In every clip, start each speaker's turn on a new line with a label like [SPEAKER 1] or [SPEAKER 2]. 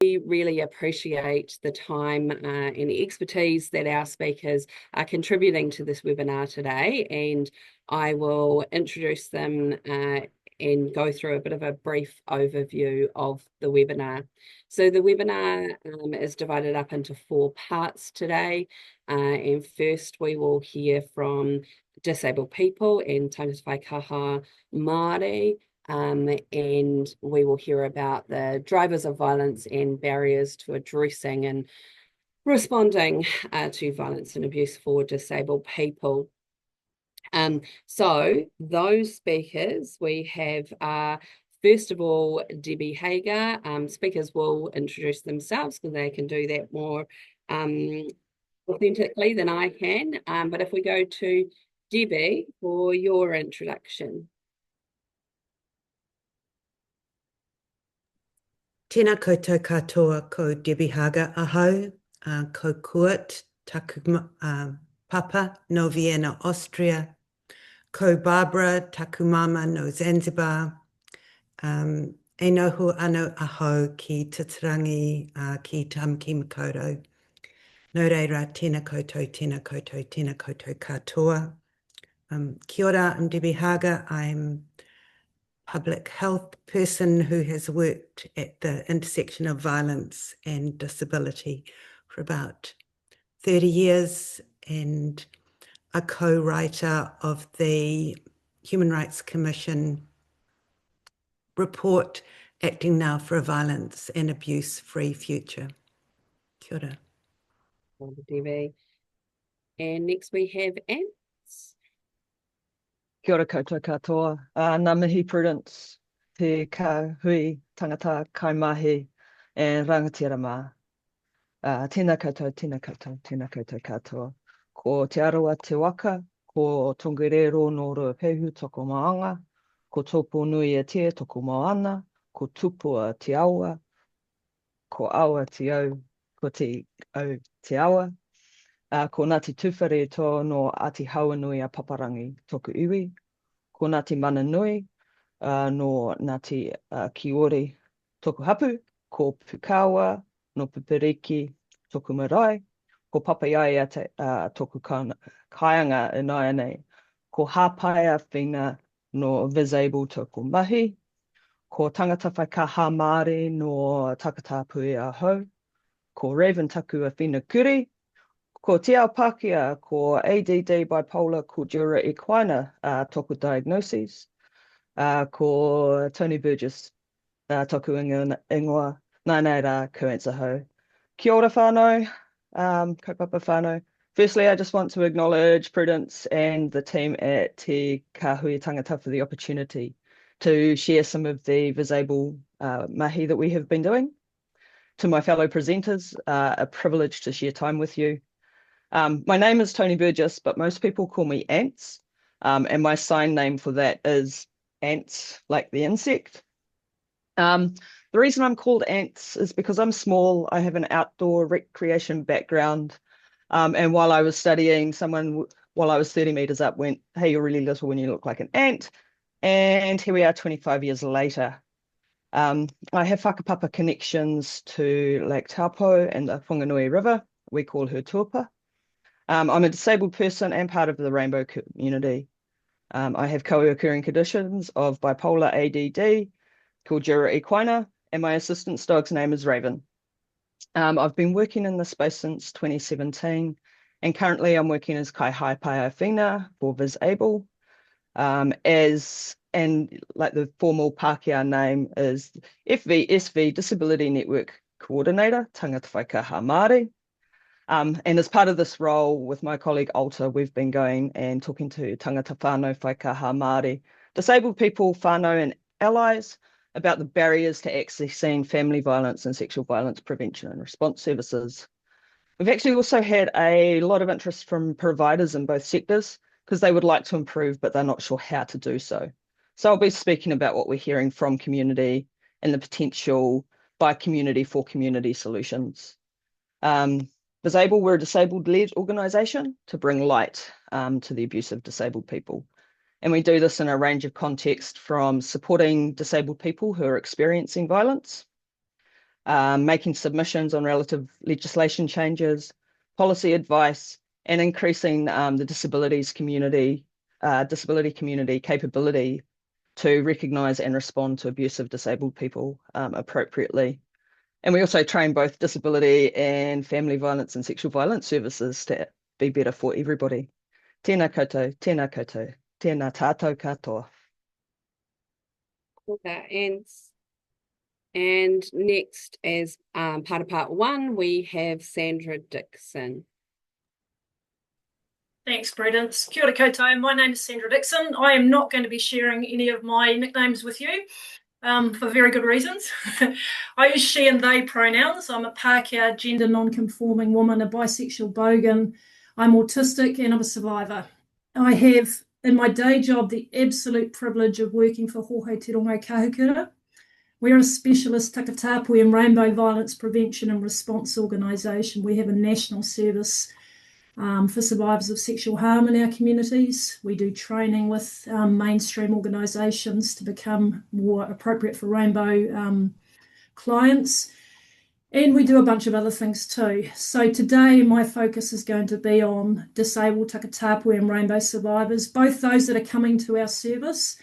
[SPEAKER 1] we really appreciate the time and the expertise that our speakers are contributing to this webinar today, and I will introduce them and go through a bit of a brief overview of the webinar. So the webinar is divided up into 4 parts today, and first we will hear from disabled people and Tāngata Whaikaha Māori, and we will hear about the drivers of violence and barriers to addressing and responding to violence and abuse for disabled people. So those speakers we have are, first of all, 𝘍𝗵𝗂𝗂. Speakers will introduce themselves because they can do that more authentically than I can. But if we go to Debbie for your introduction.
[SPEAKER 2] Tēnā koutou katoa ko 𝘍𝗵𝗂𝗂 ahau, ko Kuat taku papa no Vienna, Austria, ko Barbara taku mama no Zanzibar, e noho anō ahau ki Titirangi ki Tamaki Makaurau. Nō reira, tēnā koutou, tēnā koutou, tēnā koutou katoa. Kia ora, I'm 𝘍𝗵𝗂𝗂. I'm public health person who has worked at the intersection of violence and disability for about 30 years, and a co-writer of the Human Rights Commission report, Acting Now for a Violence and Abuse-Free Future. Kia ora.
[SPEAKER 1] And next we have Ants.
[SPEAKER 3] Kia ora koutou katoa. Ngā mihi Prudence, te ka hui tangata kaimahi e rangatira mā. Tēnā koutou, tēnā koutou, tēnā koutou katoa. Ko te arawa te waka, ko tongerero no 𝘃𝗶𝗀𝗶 toko maanga, ko tōpō nui e te toko moana, ko tupua te aua, ko aua te au, ko te au te aua. Ko Ngāti Tuwhare tō no Ati Hauanui a Paparangi toku iwi. Ko Ngāti Mana Nui no Ngāti Kiori toku hapu. Ko Pukawa no Puperiki toku marae. Ko Papaiai toku kaianga e nai nei. Ko 𝗃𝗶𝗴𝗄𝗏 no VisAble toku mahi. Ko Tāngata Whaikaha Māori no Takatapuhi Ahau. Ko Raven taku a whina kuri. Ko 𝘃𝗶𝘀𝗀𝗂𝗏, ko ADD bipolar, ko 𝘎𝗪𝙧𝙑𝙬 toku diagnoses. Ko 𝘃𝗶𝘀𝗀𝗓𝗔 toku ingoa, nānei rā 𝘄𝗶𝘁𝗶. Kia ora whānau, 𝘃𝗶𝘁𝗵. Firstly, I just want to acknowledge Prudence and the team at Te Kahui Tangata for the opportunity to share some of the VisAble mahi that we have been doing. To my fellow presenters, a privilege to share time with you. My name is 𝘃𝗶𝘀𝗀𝗧, but most people call me Ants, and my sign name for that is ants, like the insect. The reason I'm called Ants is because I'm small. I have an outdoor recreation background, and while I was studying, someone, while I was 30 meters up, went, "Hey, you're really little when you look like an ant," and here we are 25 years later. I have whakapapa connections to Lake Taupo and the Whanganui River. We call her 𝘄𝗶𝗶. I'm a disabled person and part of the rainbow community. I have co-occurring conditions of bipolar ADD, called 𝘎𝗪𝙧𝙪, and my assistant's dog's name is Raven. I've been working in this space since 2017, and currently I'm working as 𝘃𝗶𝗵𝗴𝗄𝗏 for VisAble, and like the formal Pākehā name is FVSV Disability Network Coordinator, Tāngata Whaikaha Māori. And as part of this role with my colleague 𝘿𝗚, we've been going and talking to tangata whānau Whaikaha Māori, disabled people, whānau and allies about the barriers to accessing family violence and sexual violence prevention and response services. We've actually also had a lot of interest from providers in both sectors because they would like to improve, but they're not sure how to do so. So I'll be speaking about what we're hearing from community and the potential by community for community solutions. VisAble, we're a disabled-led organisation to bring light to the abuse of disabled people. And we do this in a range of contexts, from supporting disabled people who are experiencing violence, making submissions on relative legislation changes, policy advice, and increasing the disability community capability to recognise and respond to abuse of disabled people appropriately. And we also train both disability and family violence and sexual violence services to be better for everybody. Tēnā koutou, tēnā koutou, tēnā tātou katoa.
[SPEAKER 1] Okay, and next, as part of part one, we have Sandra Dixon.
[SPEAKER 4] Thanks, Prudence. Kia ora koutou. My name is Sandra Dixon. I am not going to be sharing any of my nicknames with you for very good reasons. I use she and they pronouns. I'm a Pākehā gender non-conforming woman, a bisexual bogan. I'm autistic and I'm a survivor. I have, in my day job, the absolute privilege of working for Hohou Te Rongo Kahukura. We're a specialist 𝘃𝗶𝘀𝘃𝗶𝗃 and rainbow violence prevention and response organisation. We have a national service for survivors of sexual harm in our communities. We do training with mainstream organisations to become more appropriate for rainbow clients. And we do a bunch of other things too. So today my focus is going to be on disabled 𝘃𝗶𝘀𝘃𝗃 and rainbow survivors, both those that are coming to our service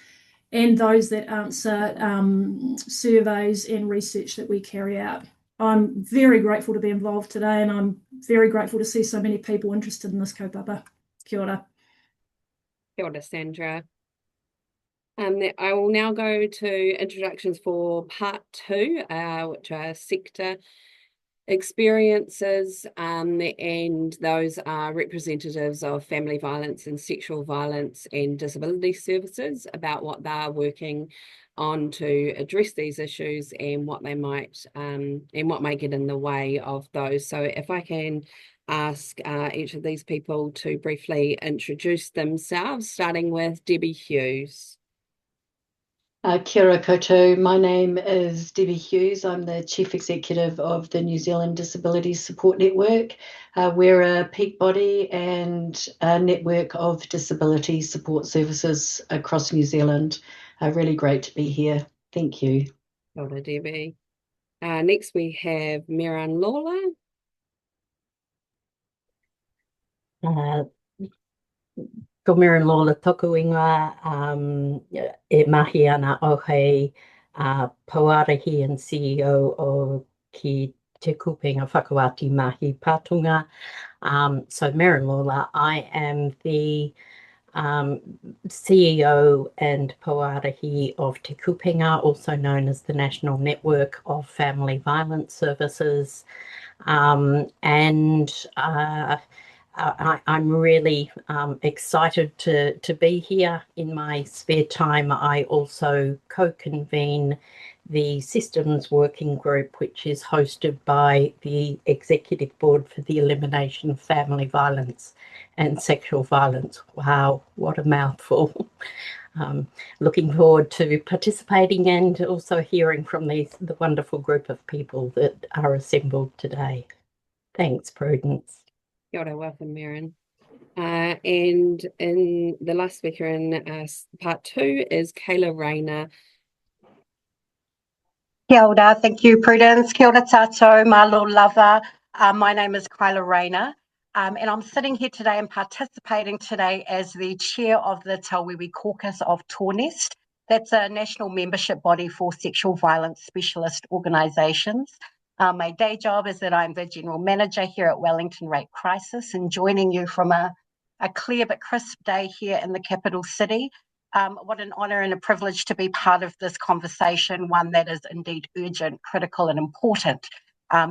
[SPEAKER 4] and those that answer surveys and research that we carry out. I'm very grateful to be involved today, and I'm very grateful to see so many people interested in this kaupapa. Kia ora.
[SPEAKER 1] Kia ora, Sandra. I will now go to introductions for part two, which are sector experiences, and those are representatives of family violence and sexual violence and disability services about what they're working on to address these issues and what they might and what might get in the way of those. So if I can ask each of these people to briefly introduce themselves, starting with Debbie Hughes.
[SPEAKER 5] Kia ora koutou. My name is Debbie Hughes. I'm the Chief Executive of the New Zealand Disability Support Network. We're a peak body and a network of disability support services across New Zealand. Really great to be here. Thank you.
[SPEAKER 1] Kia ora, Debbie. Next we have Miran Lawler.
[SPEAKER 6] Ko Miran Lawler toku ingoa, e mahi ana ohei Pauarahi and CEO o ki te kupenga whakawāti mahi pātunga. So Miran Lawler, I am the CEO and Pauarahi of Te Kupenga, also known as the National Network of Family Violence Services. I'm really excited to be here. In my spare time, I also co-convene the Systems Working Group, which is hosted by the Executive Board for the Elimination of Family Violence and Sexual Violence. Wow, what a mouthful. Looking forward to participating and also hearing from the wonderful group of people that are assembled today. Thanks, Prudence.
[SPEAKER 1] Kia ora, welcome, Miran. And in the last speaker in part two is Kayla Rayner.
[SPEAKER 7] Kia ora, thank you, Prudence. Kia ora tātou, malo lava. My name is Kyla Rayner, and I'm sitting here today and participating today as the chair of the Tāwhiwi Caucus of TOAH-NNEST. That's a national membership body for sexual violence specialist organisations. My day job is that I'm the general manager here at Wellington Rape Crisis, and joining you from a clear but crisp day here in the capital city. What an honour and a privilege to be part of this conversation, one that is indeed urgent, critical and important.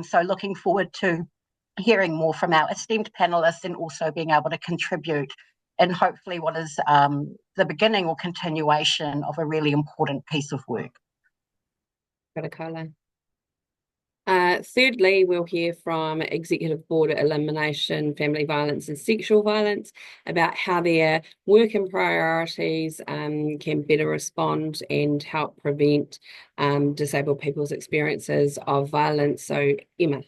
[SPEAKER 7] So looking forward to hearing more from our esteemed panellists and also being able to contribute in hopefully what is the beginning or continuation of a really important piece of work.
[SPEAKER 1] Thirdly, we'll hear from Executive Board Elimination, Family Violence and Sexual Violence about how their work and priorities can better respond and help prevent disabled people's experiences of violence. So, Emma.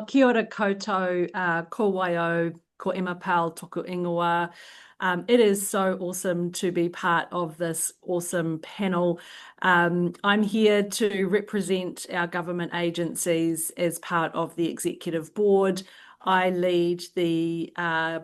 [SPEAKER 8] Kia ora koutou, ko waio, ko Emma Powell toku ingoa. It is so awesome to be part of this awesome panel. I'm here to represent our government agencies as part of the executive board. I lead the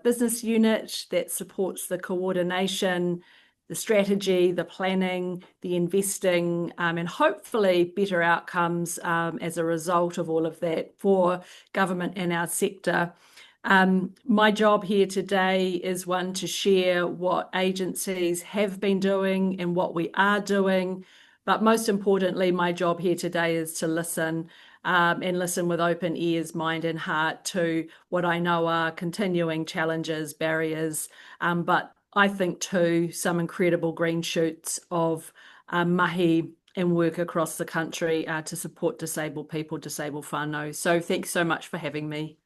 [SPEAKER 8] business unit that supports the coordination, the strategy, the planning, the investing, and hopefully better outcomes as a result of all of that for government and our sector. My job here today is one to share what agencies have been doing and what we are doing. But most importantly, my job here today is to listen and listen with open ears, mind and heart to what I know are continuing challenges, barriers, but I think too some incredible green shoots of mahi and work across the country to support disabled people, disabled whānau. So thanks so much for having me.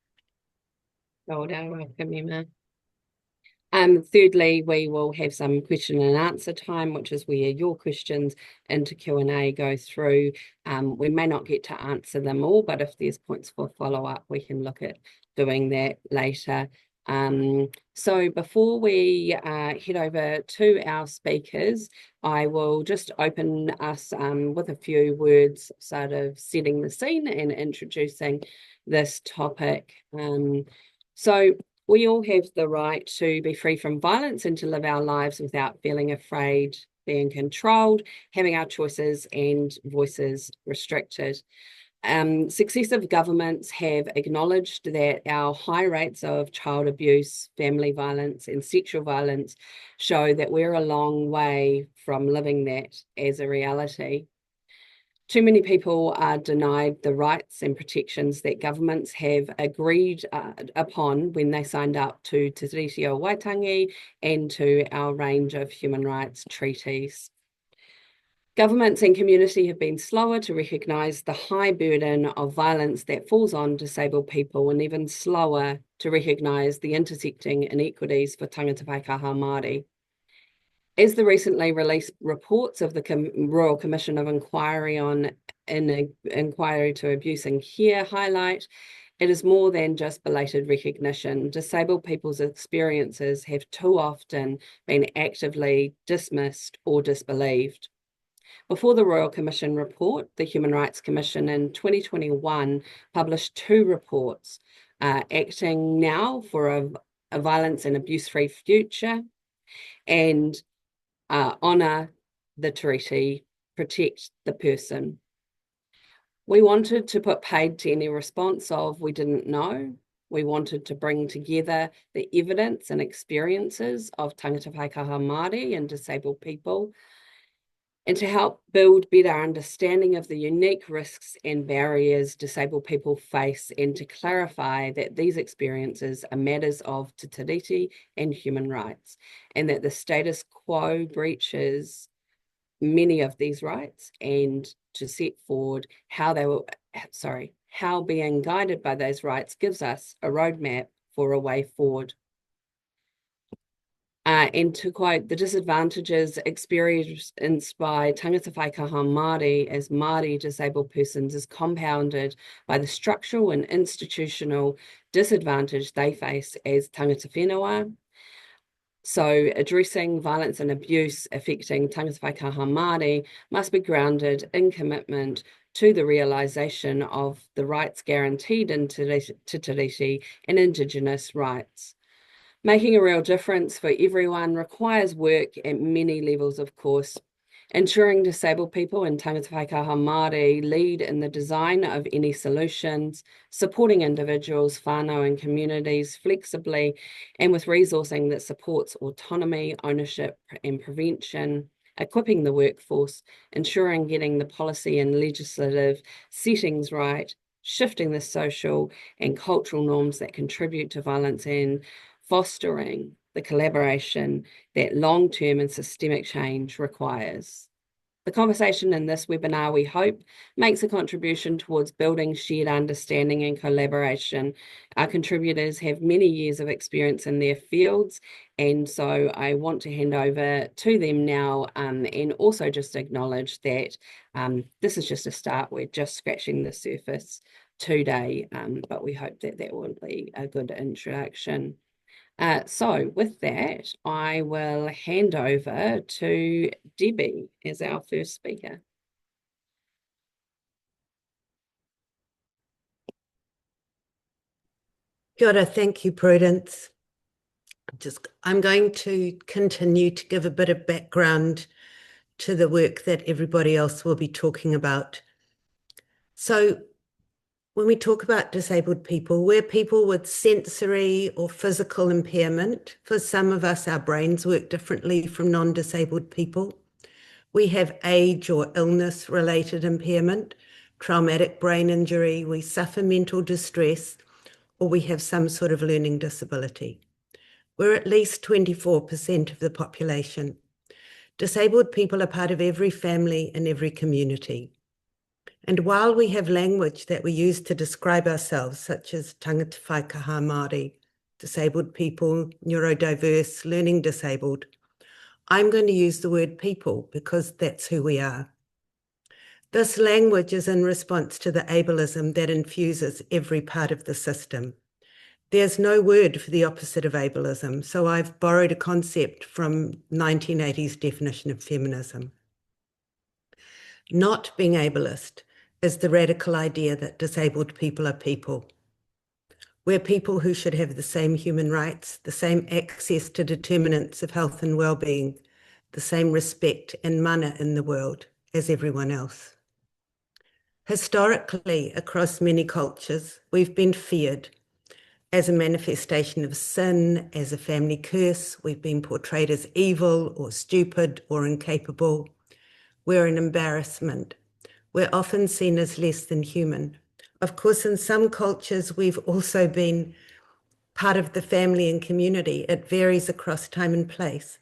[SPEAKER 1] Thirdly, we will have some question and answer time, which is where your questions into Q&A go through. We may not get to answer them all, but if there's points for follow-up, we can look at doing that later. So before we head over to our speakers, I will just open us with a few words, sort of setting the scene and introducing this topic. So we all have the right to be free from violence and to live our lives without feeling afraid, being controlled, having our choices and voices restricted. Successive governments have acknowledged that our high rates of child abuse, family violence and sexual violence show that we're a long way from living that as a reality. Too many people are denied the rights and protections that governments have agreed upon when they signed up to Te Tiriti o Waitangi and to our range of human rights treaties. Governments and community have been slower to recognise the high burden of violence that falls on disabled people, and even slower to recognise the intersecting inequities for Tāngata Whaikaha Māori. As the recently released reports of the Royal Commission of Inquiry to Abuse and Care highlight, it is more than just belated recognition. Disabled people's experiences have too often been actively dismissed or disbelieved. Before the Royal Commission report, the Human Rights Commission in 2021 published 2 reports, Acting Now for a Violence and Abuse-Free Future and Honour the Treaty, Protect the Person. We wanted to put paid to any response of we didn't know. We wanted to bring together the evidence and experiences of Tāngata Whaikaha Māori and disabled people, and to help build better understanding of the unique risks and barriers disabled people face, and to clarify that these experiences are matters of Te Tiriti and human rights, and that the status quo breaches many of these rights, and to set forward how being guided by those rights gives us a roadmap for a way forward. And to quote, the disadvantages experienced by Tāngata Whaikaha Māori as Māori disabled persons is compounded by the structural and institutional disadvantage they face as tangata whenua. So addressing violence and abuse affecting Tāngata Whaikaha Māori must be grounded in commitment to the realisation of the rights guaranteed in Te Tiriti and Indigenous rights. Making a real difference for everyone requires work at many levels, of course. Ensuring disabled people and Tāngata Whaikaha Māori lead in the design of any solutions, supporting individuals, whānau and communities flexibly and with resourcing that supports autonomy, ownership and prevention, equipping the workforce, ensuring getting the policy and legislative settings right, shifting the social and cultural norms that contribute to violence, and fostering the collaboration that long-term and systemic change requires. The conversation in this webinar, we hope, makes a contribution towards building shared understanding and collaboration. Our contributors have many years of experience in their fields, and so I want to hand over to them now, and also just acknowledge that this is just a start. We're just scratching the surface today, but we hope that that will be a good introduction. So with that, I will hand over to Debbie as our first speaker.
[SPEAKER 2] Kia ora, thank you, Prudence. I'm going to continue to give a bit of background to the work that everybody else will be talking about. So when we talk about disabled people, we're people with sensory or physical impairment. For some of us, our brains work differently from non-disabled people. We have age or illness-related impairment, traumatic brain injury, we suffer mental distress, or we have some sort of learning disability. We're at least 24% of the population. Disabled people are part of every family and every community. And while we have language that we use to describe ourselves, such as Tāngata Whaikaha Māori, disabled people, neurodiverse, learning disabled, I'm going to use the word people because that's who we are. This language is in response to the ableism that infuses every part of the system. There's no word for the opposite of ableism, so I've borrowed a concept from 1980s definition of feminism. Not being ableist is the radical idea that disabled people are people. We're people who should have the same human rights, the same access to determinants of health and well-being, the same respect and mana in the world as everyone else. Historically, across many cultures, we've been feared as a manifestation of sin, as a family curse. We've been portrayed as evil or stupid or incapable. We're an embarrassment. We're often seen as less than human. Of course, in some cultures, we've also been part of the family and community. It varies across time and place,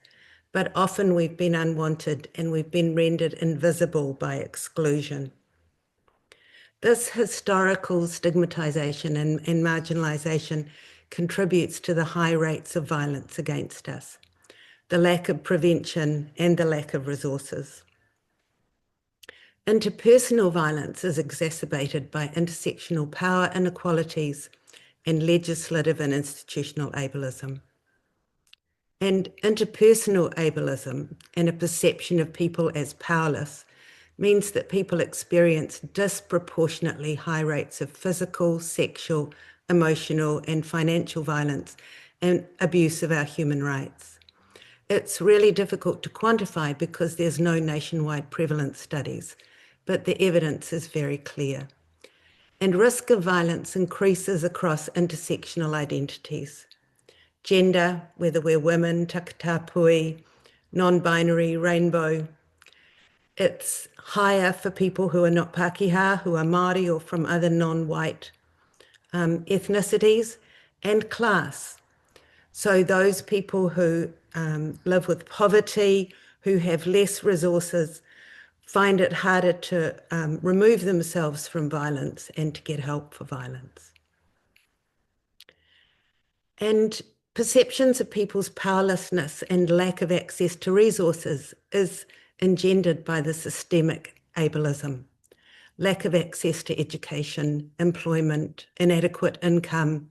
[SPEAKER 2] but often we've been unwanted and we've been rendered invisible by exclusion. This historical stigmatization and marginalization contributes to the high rates of violence against us, the lack of prevention and the lack of resources. Interpersonal violence is exacerbated by intersectional power inequalities and legislative and institutional ableism. And interpersonal ableism and a perception of people as powerless means that people experience disproportionately high rates of physical, sexual, emotional, and financial violence and abuse of our human rights. It's really difficult to quantify because there's no nationwide prevalence studies, but the evidence is very clear. And risk of violence increases across intersectional identities. Gender, whether we're women, takatapui, non-binary, rainbow, it's higher for people who are not Pākehā, who are Māori or from other non-white ethnicities, and class. So those people who live with poverty, who have less resources, find it harder to remove themselves from violence and to get help for violence. And perceptions of people's powerlessness and lack of access to resources is engendered by the systemic ableism, lack of access to education, employment, inadequate income,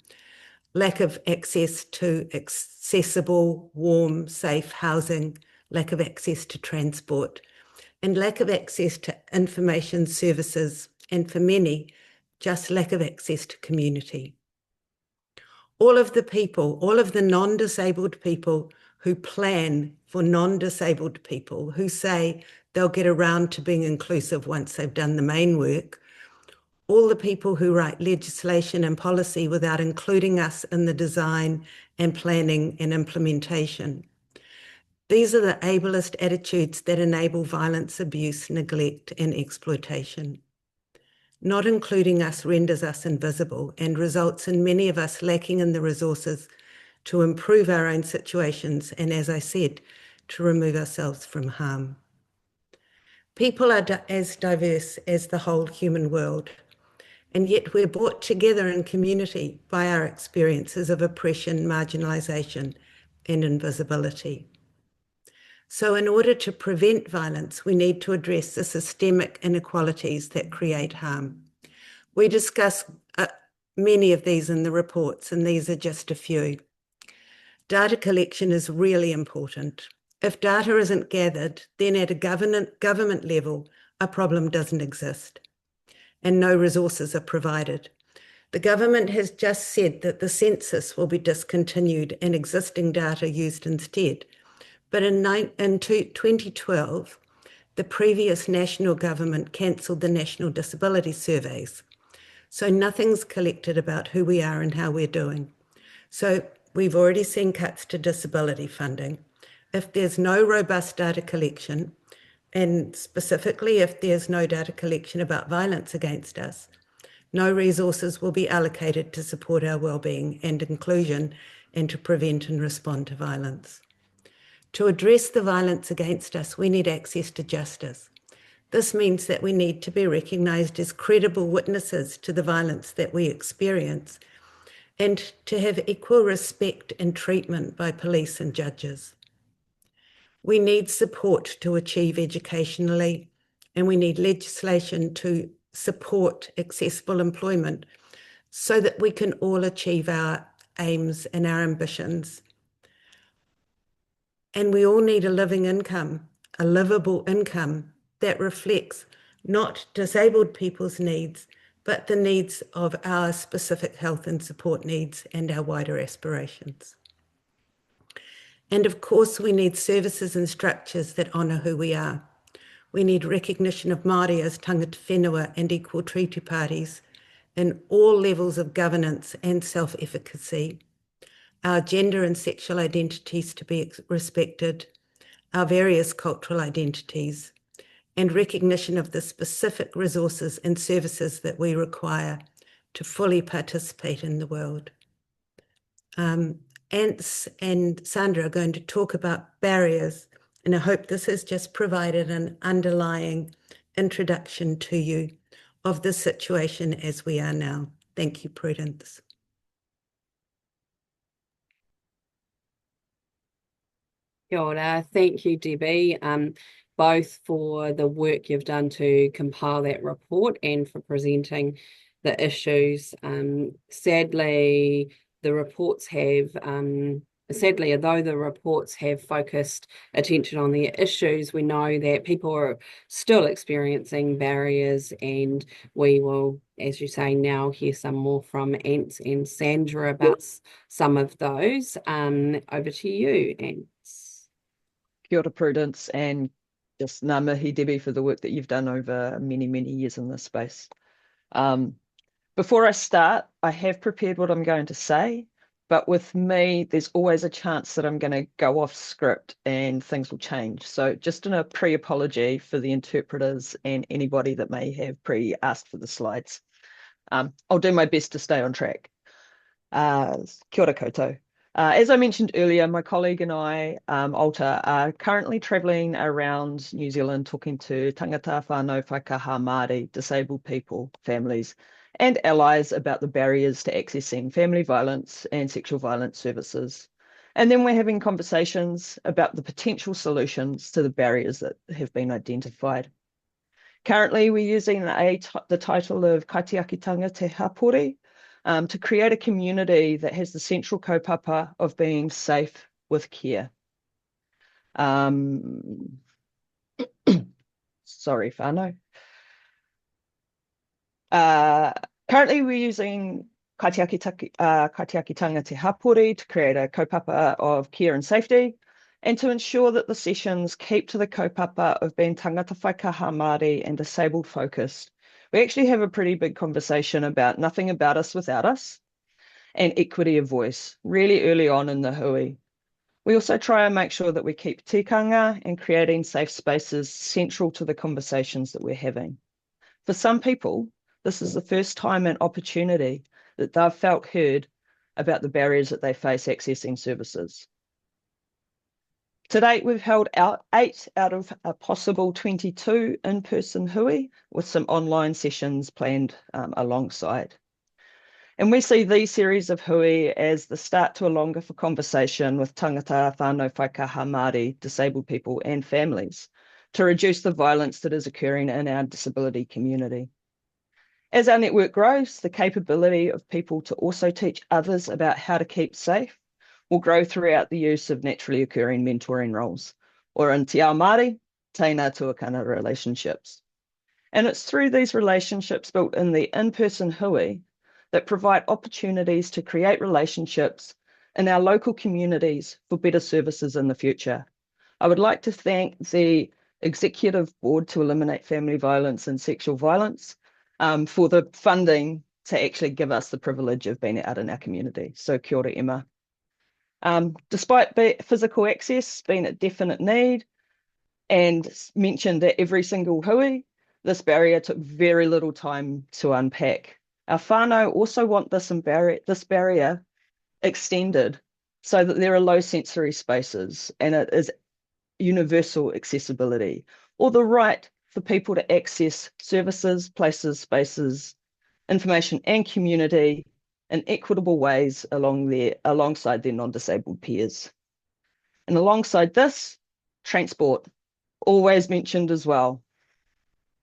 [SPEAKER 2] lack of access to accessible, warm, safe housing, lack of access to transport, and lack of access to information services, and for many, just lack of access to community. All of the people, all of the non-disabled people who plan for non-disabled people, who say they'll get around to being inclusive once they've done the main work, all the people who write legislation and policy without including us in the design and planning and implementation. These are the ableist attitudes that enable violence, abuse, neglect, and exploitation. Not including us renders us invisible and results in many of us lacking in the resources to improve our own situations and, as I said, to remove ourselves from harm. People are as diverse as the whole human world, and yet we're brought together in community by our experiences of oppression, marginalisation, and invisibility. So in order to prevent violence, we need to address the systemic inequalities that create harm. We discuss many of these in the reports, and these are just a few. Data collection is really important. If data isn't gathered, then at a government level, a problem doesn't exist and no resources are provided. The government has just said that the census will be discontinued and existing data used instead. But in 2012, the previous national government cancelled the national disability surveys. So nothing's collected about who we are and how we're doing. So we've already seen cuts to disability funding. If there's no robust data collection, and specifically if there's no data collection about violence against us, no resources will be allocated to support our wellbeing and inclusion and to prevent and respond to violence. To address the violence against us, we need access to justice. This means that we need to be recognised as credible witnesses to the violence that we experience and to have equal respect and treatment by police and judges. We need support to achieve educationally, and we need legislation to support accessible employment so that we can all achieve our aims and our ambitions. And we all need a living income, a livable income that reflects not disabled people's needs, but the needs of our specific health and support needs and our wider aspirations. And of course, we need services and structures that honour who we are. We need recognition of Māori as tangata whenua and equal treaty parties in all levels of governance and self-efficacy, our gender and sexual identities to be respected, our various cultural identities, and recognition of the specific resources and services that we require to fully participate in the world. Ants and Sandra are going to talk about barriers, and I hope this has just provided an underlying introduction to you of the situation as we are now. Thank you, Prudence.
[SPEAKER 1] Kia ora. Thank you, Debbie, both for the work you've done to compile that report and for presenting the issues. Sadly, although the reports have focused attention on the issues, we know that people are still experiencing barriers, and we will, as you say, now hear some more from Ants and Sandra about some of those. Over to you, Ants.
[SPEAKER 3] Kia ora, Prudence, and just ngā mihi, Debbie, for the work that you've done over many, many years in this space. Before I start, I have prepared what I'm going to say, but with me, there's always a chance that I'm going to go off script and things will change. So just in a pre-apology for the interpreters and anybody that may have pre-asked for the slides. I'll do my best to stay on track. Kia ora koutou. As I mentioned earlier, my colleague and I, Alta, are currently travelling around New Zealand talking to Tāngata Whaikaha Māori, disabled people, families, and allies about the barriers to accessing family violence and sexual violence services. And then we're having conversations about the potential solutions to the barriers that have been identified. Currently, we're using the title of Kaitiakitanga Te Hapori to create a community that has the central kaupapa of being safe with care. Sorry, whānau. Currently, we're using Kaitiakitanga Te Hapori to create a kaupapa of care and safety, and to ensure that the sessions keep to the kaupapa of being Tāngata Whaikaha Māori and disabled focused. We actually have a pretty big conversation about nothing about us without us and equity of voice really early on in the hui. We also try and make sure that we keep tikanga and creating safe spaces central to the conversations that we're having. For some people, this is the first time and opportunity that they've felt heard about the barriers that they face accessing services. To date, we've held 8 out of a possible 22 in-person hui, with some online sessions planned alongside. And we see these series of hui as the start to a longer conversation with tangata whānau Whaikaha Māori, disabled people and families, to reduce the violence that is occurring in our disability community. As our network grows, the capability of people to also teach others about how to keep safe will grow throughout the use of naturally occurring mentoring roles, or in Te Ao Māori, Tēnā Tuakana relationships. And it's through these relationships built in the in-person hui that provide opportunities to create relationships in our local communities for better services in the future. I would like to thank the Executive Board to Eliminate Family Violence and Sexual Violence for the funding to actually give us the privilege of being out in our community. So kia ora Emma. Despite physical access being a definite need and mentioned at every single hui, this barrier took very little time to unpack. Our whānau also want this barrier extended so that there are low sensory spaces and it is universal accessibility, or the right for people to access services, places, spaces, information and community in equitable ways alongside their non-disabled peers. And alongside this, transport, always mentioned as well.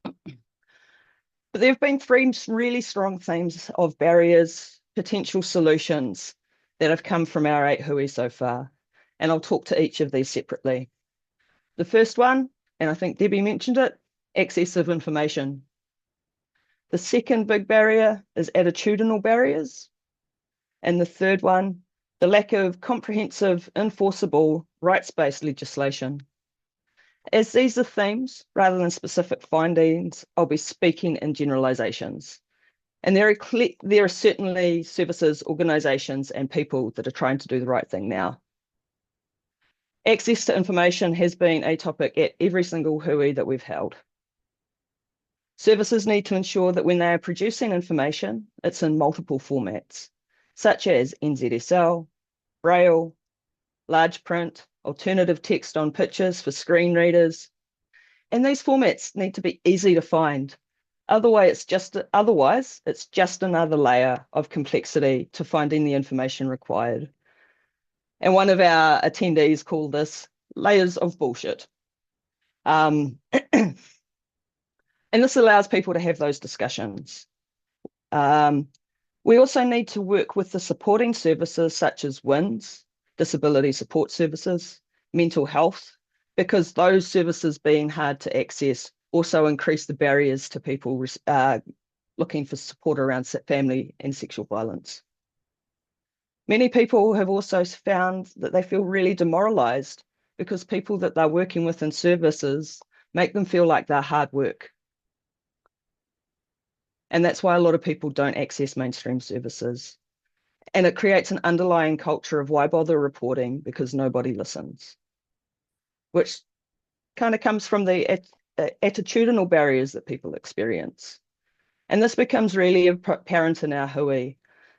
[SPEAKER 3] But there have been three really strong themes of barriers, potential solutions that have come from our 8 hui so far, and I'll talk to each of these separately. The first one, and I think Debbie mentioned it, access of information. The second big barrier is attitudinal barriers. And the third one, the lack of comprehensive, enforceable, rights-based legislation. As these are themes, rather than specific findings, I'll be speaking in generalizations. And there are certainly services, organizations, and people that are trying to do the right thing now. Access to information has been a topic at every single hui that we've held. Services need to ensure that when they are producing information, it's in multiple formats, such as NZSL, Braille, large print, alternative text on pictures for screen readers. And these formats need to be easy to find. Otherwise, it's just another layer of complexity to finding the information required. And one of our attendees called this layers of bullshit. And this allows people to have those discussions. We also need to work with the supporting services such as WINS, disability support services, mental health, because those services being hard to access also increase the barriers to people looking for support around family and sexual violence. Many people have also found that they feel really demoralized because people that they're working with in services make them feel like they're hard work. And that's why a lot of people don't access mainstream services. And it creates an underlying culture of why bother reporting because nobody listens, which kind of comes from the attitudinal barriers that people experience. And this becomes really apparent in our hui,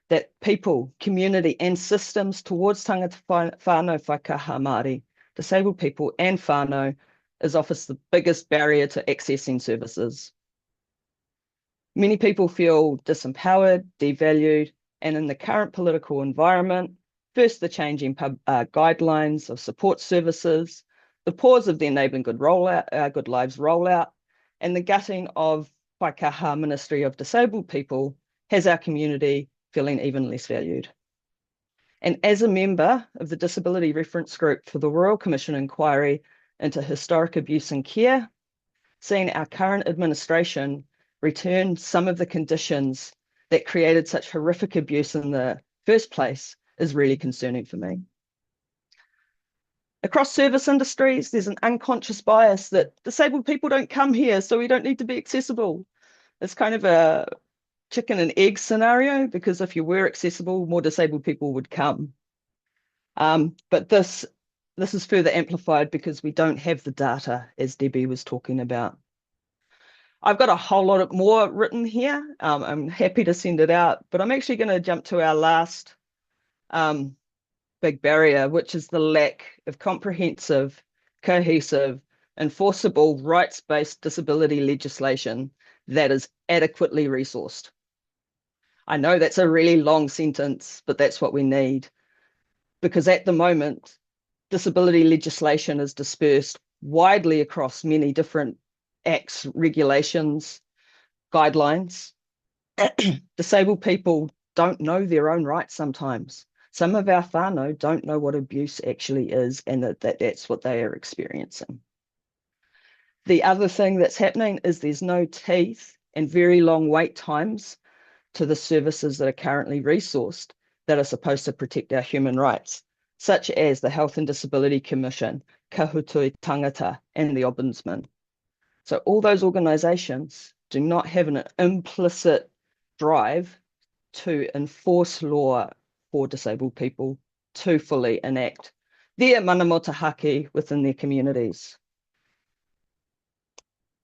[SPEAKER 3] that people, community and systems towards Tāngata Whaikaha Māori, disabled people and whānau is often the biggest barrier to accessing services. Many people feel disempowered, devalued, and in the current political environment, first the changing guidelines of support services, the pause of the Enabling Good Lives rollout, and the gutting of Whaikaha Ministry of Disabled People has our community feeling even less valued. And as a member of the Disability Reference Group for the Royal Commission Inquiry into Historic Abuse and Care, seeing our current administration return some of the conditions that created such horrific abuse in the first place is really concerning for me. Across service industries, there's an unconscious bias that disabled people don't come here, so we don't need to be accessible. It's kind of a chicken and egg scenario, because if you were accessible, more disabled people would come. But this is further amplified because we don't have the data, as Debbie was talking about. I've got a whole lot more written here. I'm happy to send it out, but I'm actually going to jump to our last big barrier, which is the lack of comprehensive, cohesive, enforceable, rights-based disability legislation that is adequately resourced. I know that's a really long sentence, but that's what we need. Because at the moment, disability legislation is dispersed widely across many different acts, regulations, guidelines. Disabled people don't know their own rights sometimes. Some of our whānau don't know what abuse actually is and that's what they are experiencing. The other thing that's happening is there's no teeth and very long wait times to the services that are currently resourced that are supposed to protect our human rights, such as the Health and Disability Commission, Ka Hutui Tangata, and the Ombudsman. So all those organisations do not have an implicit drive to enforce law for disabled people to fully enact their mana motahaki within their communities.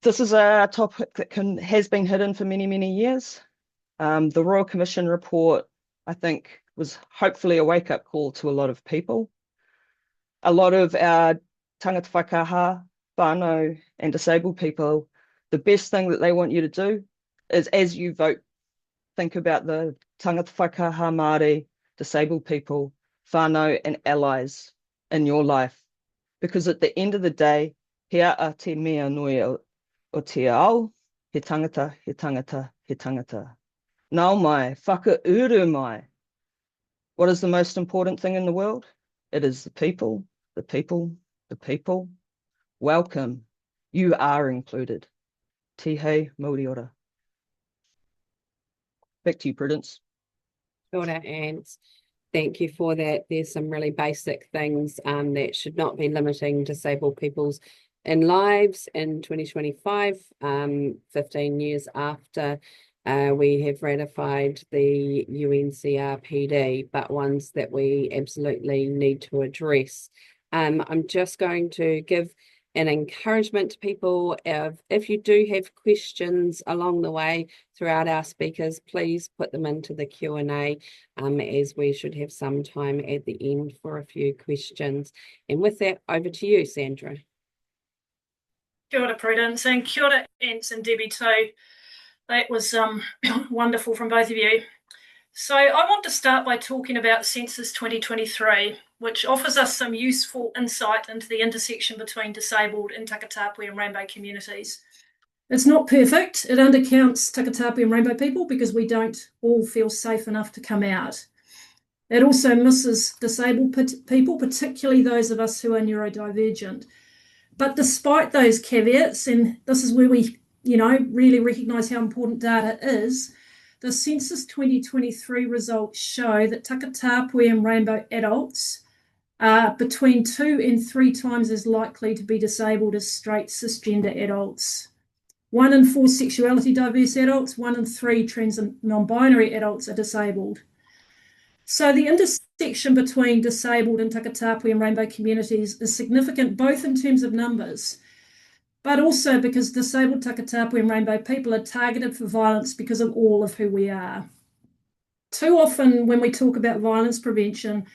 [SPEAKER 3] This is a topic that has been hidden for many, many years. The Royal Commission report, I think, was hopefully a wake-up call to a lot of people. A lot of our Tāngata Whaikaha, whānau, and disabled people, the best thing that they want you to do is, as you vote, think about the Tāngata Whaikaha Māori, disabled people, whānau, and allies in your life. Because at the end of the day, hea a te mea nui o te ao, he tangata, he tangata, he tangata. Nau mai, whakauru mai. What is the most important thing in the world? It is the people, the people, the people. Welcome. You are included. Tihei Moriora. Back to you, Prudence.
[SPEAKER 1] Kia ora, and thank you for that. There's some really basic things that should not be limiting disabled people's lives in 2025, 15 years after we have ratified the UNCRPD, but ones that we absolutely need to address. I'm just going to give an encouragement to people. If you do have questions along the way throughout our speakers, please put them into the Q&A, as we should have some time at the end for a few questions. And with that, over to you, Sandra.
[SPEAKER 4] Kia ora, Prudence, and kia ora, Ants and Debbie too. That was wonderful from both of you. So I want to start by talking about Census 2023, which offers us some useful insight into the intersection between disabled and Takatapu and rainbow communities. It's not perfect. It undercounts Takatapu and rainbow people because we don't all feel safe enough to come out. It also misses disabled people, particularly those of us who are neurodivergent. But despite those caveats, and this is where we really recognise how important data is, the Census 2023 results show that Takatapu and rainbow adults are between 2 and 3 times as likely to be disabled as straight cisgender adults. 1 in 4 sexuality diverse adults, 1 in 3 trans and non-binary adults are disabled. So the intersection between disabled and Takatapu and rainbow communities is significant both in terms of numbers, but also because disabled Takatapu and rainbow people are targeted for violence because of all of who we are. Too often when we talk about violence prevention,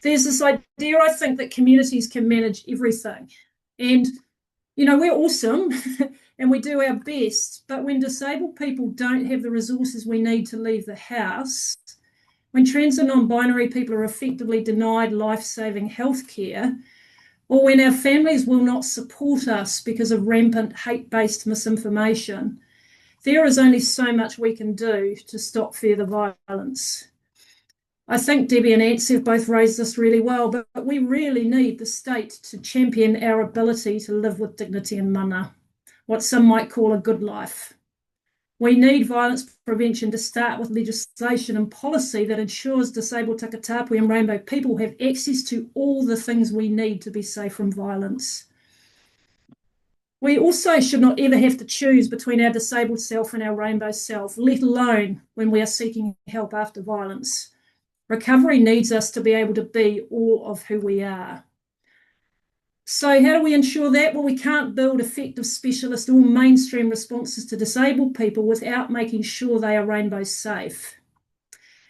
[SPEAKER 4] there's this idea, I think, that communities can manage everything. And, we're awesome and we do our best, but when disabled people don't have the resources we need to leave the house, when trans and non-binary people are effectively denied life-saving healthcare, or when our families will not support us because of rampant hate-based misinformation, there is only so much we can do to stop further violence. I think Debbie and Ants have both raised this really well, but we really need the state to champion our ability to live with dignity and mana, what some might call a good life. We need violence prevention to start with legislation and policy that ensures disabled Takatapu and rainbow people have access to all the things we need to be safe from violence. We also should not ever have to choose between our disabled self and our rainbow self, let alone when we are seeking help after violence. Recovery needs us to be able to be all of who we are. So how do we ensure that? Well, we can't build effective specialist or mainstream responses to disabled people without making sure they are rainbow safe.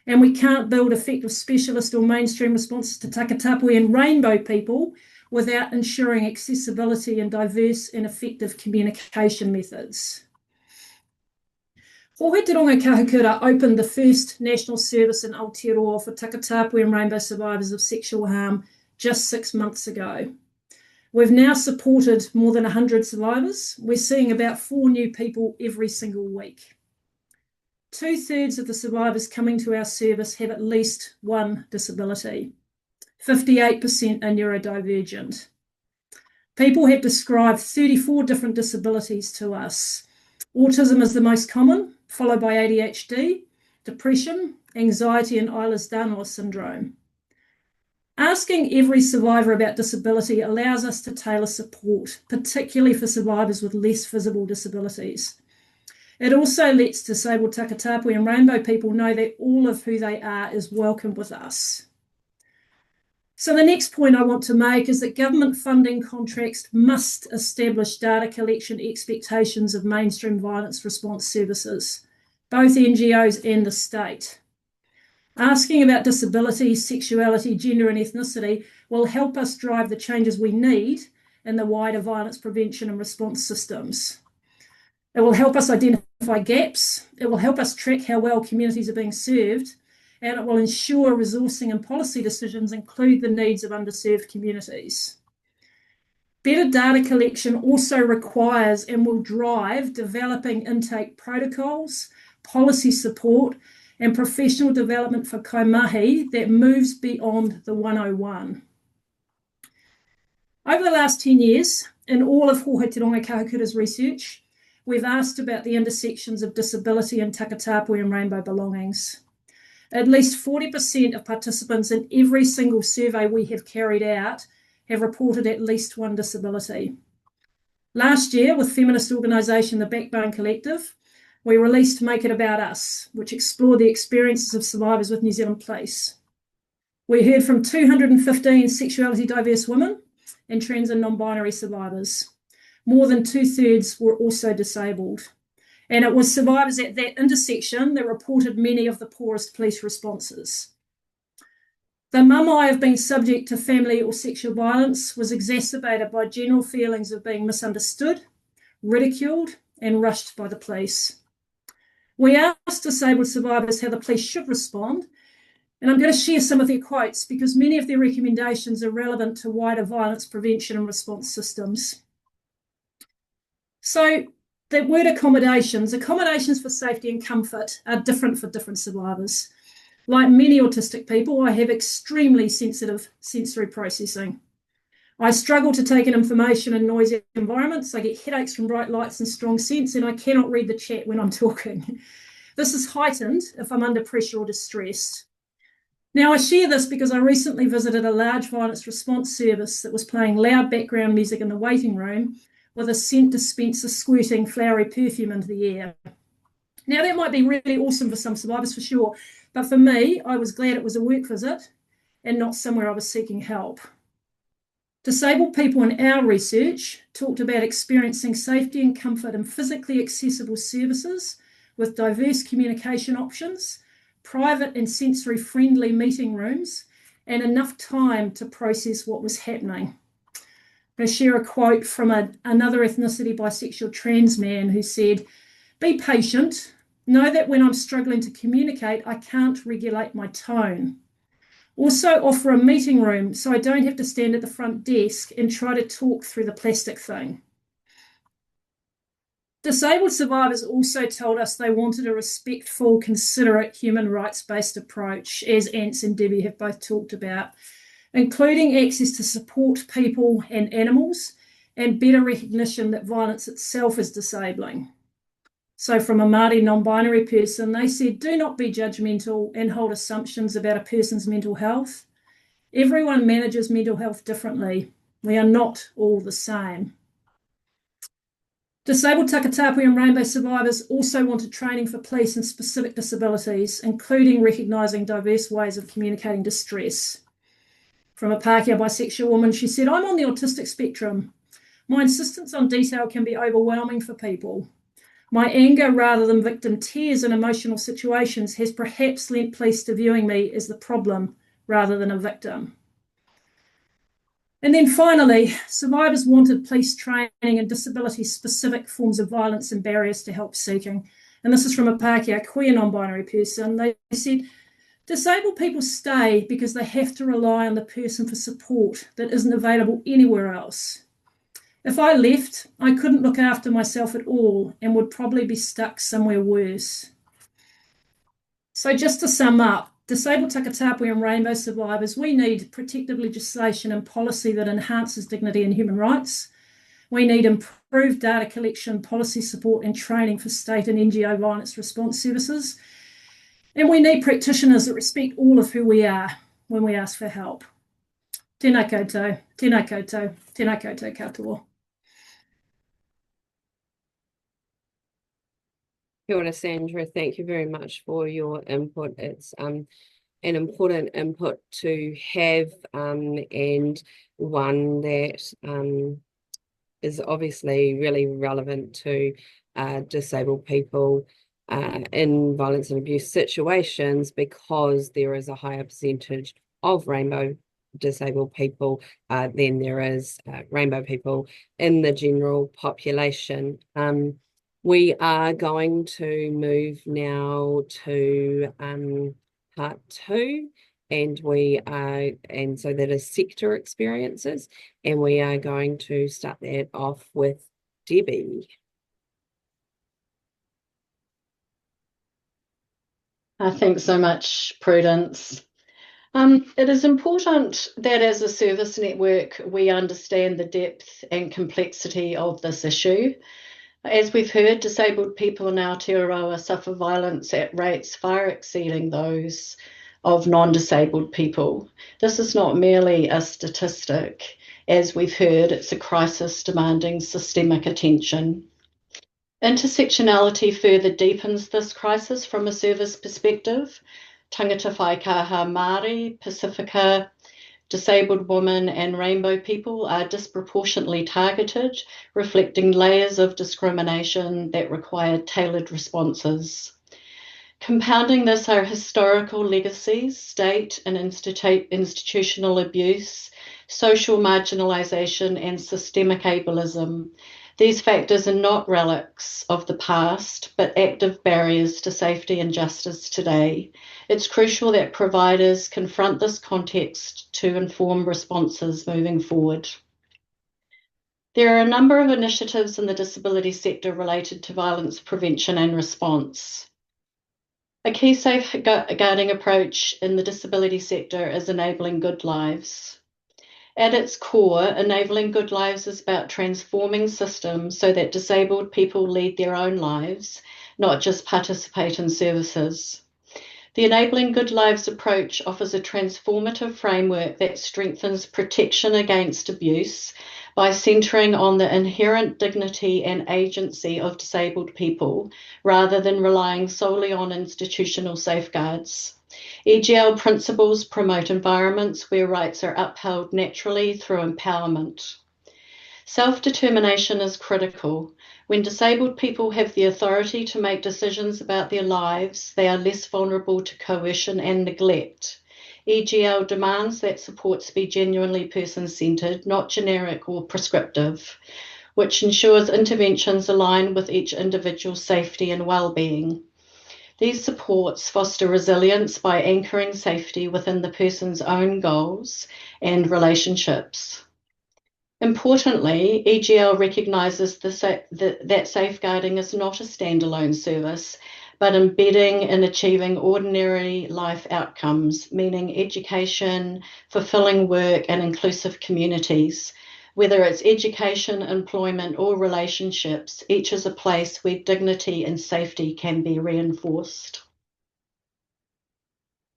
[SPEAKER 4] And we can't build effective specialist or mainstream responses to Takatapu and rainbow people without ensuring accessibility and diverse and effective communication methods. Hohou Te Rongo Kahukura opened the first national service in Aotearoa for Takatapu and rainbow survivors of sexual harm just 6 months ago. We've now supported more than 100 survivors. We're seeing about 4 new people every single week. 2/3 of the survivors coming to our service have at least one disability. 58% are neurodivergent. People have described 34 different disabilities to us. Autism is the most common, followed by ADHD, depression, anxiety, and 𝘖𝙧𝙪𝙗 syndrome. Asking every survivor about disability allows us to tailor support, particularly for survivors with less visible disabilities. It also lets disabled Takatapu and rainbow people know that all of who they are is welcome with us. So the next point I want to make is that government funding contracts must establish data collection expectations of mainstream violence response services, both NGOs and the state. Asking about disability, sexuality, gender and ethnicity will help us drive the changes we need in the wider violence prevention and response systems. It will help us identify gaps, it will help us track how well communities are being served, and it will ensure resourcing and policy decisions include the needs of underserved communities. Better data collection also requires and will drive developing intake protocols, policy support, and professional development for kaimahi that moves beyond the 101. Over the last 10 years, in all of Hohou Te Rongo Kahukura's research, we've asked about the intersections of disability and Takatapu and rainbow belongings. At least 40% of participants in every single survey we have carried out have reported at least one disability. Last year, with feminist organisation the Backbone Collective, we released Make It About Us, which explored the experiences of survivors with New Zealand Police. We heard from 215 sexuality diverse women and trans and non-binary survivors. More than 2/3 were also disabled. And it was survivors at that intersection that reported many of the poorest police responses. The mamae of being subject to family or sexual violence was exacerbated by general feelings of being misunderstood, ridiculed, and rushed by the police. We asked disabled survivors how the police should respond, and I'm going to share some of their quotes because many of their recommendations are relevant to wider violence prevention and response systems. So, the word accommodations for safety and comfort are different for different survivors. Like many autistic people, I have extremely sensitive sensory processing. I struggle to take in information in noisy environments. I get headaches from bright lights and strong scents, and I cannot read the chat when I'm talking. This is heightened if I'm under pressure or distressed. Now, I share this because I recently visited a large violence response service that was playing loud background music in the waiting room with a scent dispenser squirting flowery perfume into the air. Now, that might be really awesome for some survivors for sure, but for me, I was glad it was a work visit and not somewhere I was seeking help. Disabled people in our research talked about experiencing safety and comfort in physically accessible services with diverse communication options, private and sensory-friendly meeting rooms, and enough time to process what was happening. I'm going to share a quote from another ethnicity bisexual trans man who said, "Be patient. Know that when I'm struggling to communicate, I can't regulate my tone. Also offer a meeting room so I don't have to stand at the front desk and try to talk through the plastic thing." Disabled survivors also told us they wanted a respectful, considerate, human rights-based approach, as Ants and Debbie have both talked about, including access to support people and animals, and better recognition that violence itself is disabling. So from a Māori non-binary person, they said, do not be judgmental and hold assumptions about a person's mental health. Everyone manages mental health differently. We are not all the same. Disabled Takatapu and rainbow survivors also wanted training for police and specific disabilities, including recognising diverse ways of communicating distress. From a Pākehā bisexual woman, she said, "I'm on the autistic spectrum. My insistence on detail can be overwhelming for people. My anger rather than victim tears in emotional situations has perhaps lent police to viewing me as the problem rather than a victim." And then finally, survivors wanted police training in disability-specific forms of violence and barriers to help seeking. And this is from a Pākehā queer non-binary person. They said, "Disabled people stay because they have to rely on the person for support that isn't available anywhere else. If I left, I couldn't look after myself at all and would probably be stuck somewhere worse." So just to sum up, disabled Takatapu and rainbow survivors, we need protective legislation and policy that enhances dignity and human rights. We need improved data collection, policy support and training for state and NGO violence response services. And we need practitioners that respect all of who we are when we ask for help. Tēnā koutou, tēnā koutou, tēnā koutou katoa.
[SPEAKER 1] Kia ora, Sandra. Thank you very much for your input. It's an important input to have, and one that is obviously really relevant to disabled people in violence and abuse situations, because there is a higher percentage of rainbow disabled people than there is rainbow people in the general population. We are going to move now to part 2, and so that is sector experiences, and we are going to start that off with Debbie.
[SPEAKER 5] Thanks so much, Prudence. It is important that as a service network, we understand the depth and complexity of this issue. As we've heard, disabled people in Aotearoa suffer violence at rates far exceeding those of non-disabled people. This is not merely a statistic. As we've heard, it's a crisis demanding systemic attention. Intersectionality further deepens this crisis from a service perspective. Tāngata Whaikaha Māori, Pasifika, disabled women and rainbow people are disproportionately targeted, reflecting layers of discrimination that require tailored responses. Compounding this are historical legacies, state and institutional abuse, social marginalisation and systemic ableism. These factors are not relics of the past, but active barriers to safety and justice today. It's crucial that providers confront this context to inform responses moving forward. There are a number of initiatives in the disability sector related to violence prevention and response. A key safeguarding approach in the disability sector is enabling good lives. At its core, enabling good lives is about transforming systems so that disabled people lead their own lives, not just participate in services. The Enabling Good Lives approach offers a transformative framework that strengthens protection against abuse by centering on the inherent dignity and agency of disabled people, rather than relying solely on institutional safeguards. EGL principles promote environments where rights are upheld naturally through empowerment. Self-determination is critical. When disabled people have the authority to make decisions about their lives, they are less vulnerable to coercion and neglect. EGL demands that supports be genuinely person-centred, not generic or prescriptive, which ensures interventions align with each individual's safety and well-being. These supports foster resilience by anchoring safety within the person's own goals and relationships. Importantly, EGL recognises that safeguarding is not a standalone service, but embedding and achieving ordinary life outcomes, meaning education, fulfilling work, and inclusive communities. Whether it's education, employment, or relationships, each is a place where dignity and safety can be reinforced.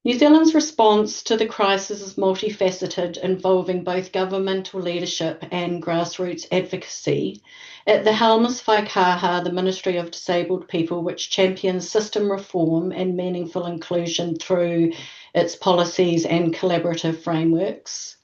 [SPEAKER 5] New Zealand's response to the crisis is multifaceted, involving both governmental leadership and grassroots advocacy. At the 𝘿𝙤𝙪 Whaikaha, the Ministry of Disabled People, which champions system reform and meaningful inclusion through its policies and collaborative frameworks.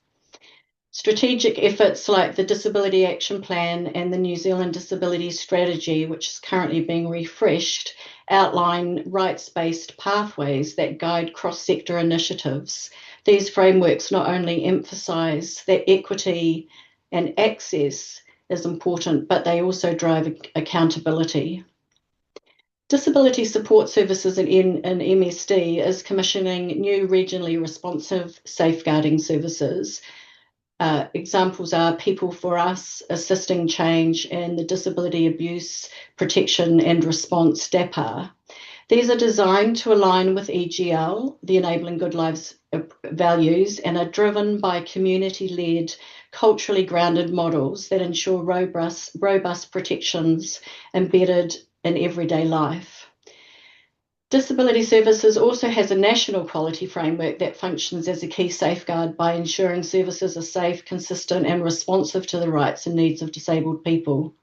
[SPEAKER 5] Strategic efforts like the Disability Action Plan and the New Zealand Disability Strategy, which is currently being refreshed, outline rights-based pathways that guide cross-sector initiatives. These frameworks not only emphasise that equity and access is important, but they also drive accountability. Disability Support Services in MSD is commissioning new regionally responsive safeguarding services. Examples are People for Us, Assisting Change, and the Disability Abuse Protection and Response DAPA. These are designed to align with EGL, the Enabling Good Lives values, and are driven by community-led, culturally grounded models that ensure robust protections embedded in everyday life. Disability Services also has a national quality framework that functions as a key safeguard by ensuring services are safe, consistent, and responsive to the rights and needs of disabled people.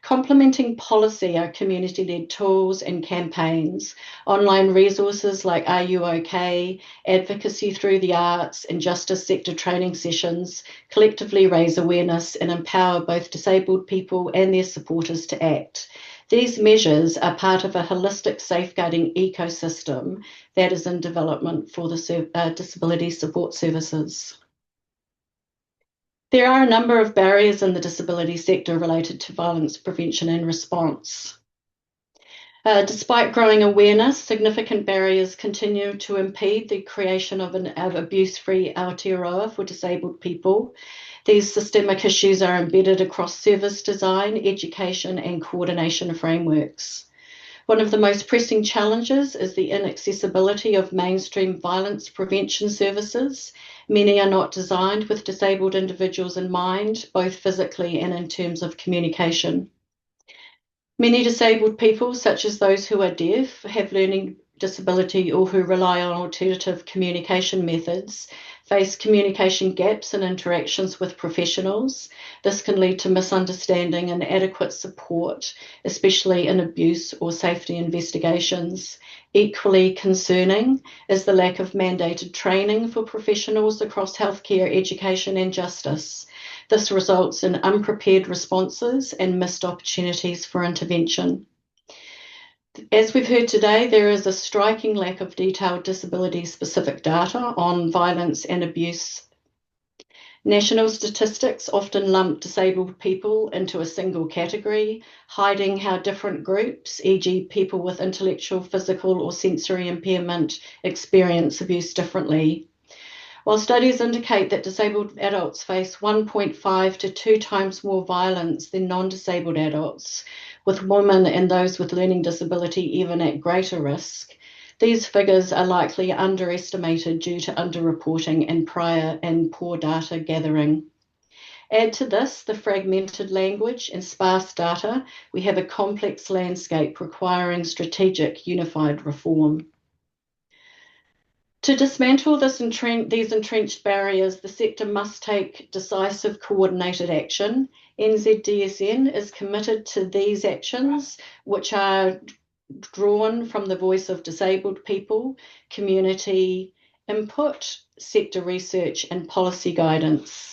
[SPEAKER 5] Complementing policy are community-led tools and campaigns, online resources like Are You OK?, advocacy through the arts, and justice sector training sessions collectively raise awareness and empower both disabled people and their supporters to act. These measures are part of a holistic safeguarding ecosystem that is in development for the disability support services. There are a number of barriers in the disability sector related to violence prevention and response. Despite growing awareness, significant barriers continue to impede the creation of an abuse-free Aotearoa for disabled people. These systemic issues are embedded across service design, education, and coordination frameworks. One of the most pressing challenges is the inaccessibility of mainstream violence prevention services. Many are not designed with disabled individuals in mind, both physically and in terms of communication. Many disabled people, such as those who are deaf, have learning disability, or who rely on alternative communication methods, face communication gaps in interactions with professionals. This can lead to misunderstanding and inadequate support, especially in abuse or safety investigations. Equally concerning is the lack of mandated training for professionals across healthcare, education, and justice. This results in unprepared responses and missed opportunities for intervention. As we've heard today, there is a striking lack of detailed disability-specific data on violence and abuse. National statistics often lump disabled people into a single category, hiding how different groups, e.g. people with intellectual, physical, or sensory impairment, experience abuse differently. While studies indicate that disabled adults face 1.5 to 2 times more violence than non-disabled adults, with women and those with learning disability even at greater risk, these figures are likely underestimated due to underreporting and poor data gathering. Add to this the fragmented language and sparse data, we have a complex landscape requiring strategic, unified reform. To dismantle these entrenched barriers, the sector must take decisive, coordinated action. NZDSN is committed to these actions, which are drawn from the voice of disabled people, community input, sector research, and policy guidance.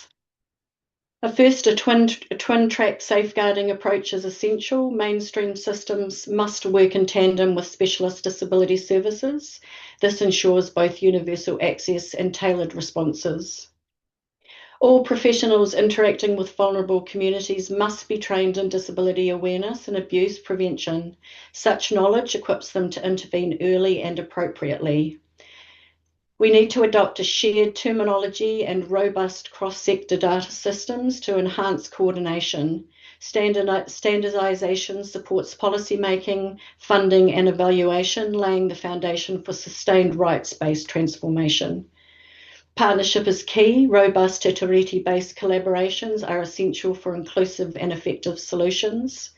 [SPEAKER 5] First, a twin-track safeguarding approach is essential. Mainstream systems must work in tandem with specialist disability services. This ensures both universal access and tailored responses. All professionals interacting with vulnerable communities must be trained in disability awareness and abuse prevention. Such knowledge equips them to intervene early and appropriately. We need to adopt a shared terminology and robust cross-sector data systems to enhance coordination. Standardisation supports policymaking, funding, and evaluation, laying the foundation for sustained rights-based transformation. Partnership is key. Robust Te Tiriti-based collaborations are essential for inclusive and effective solutions.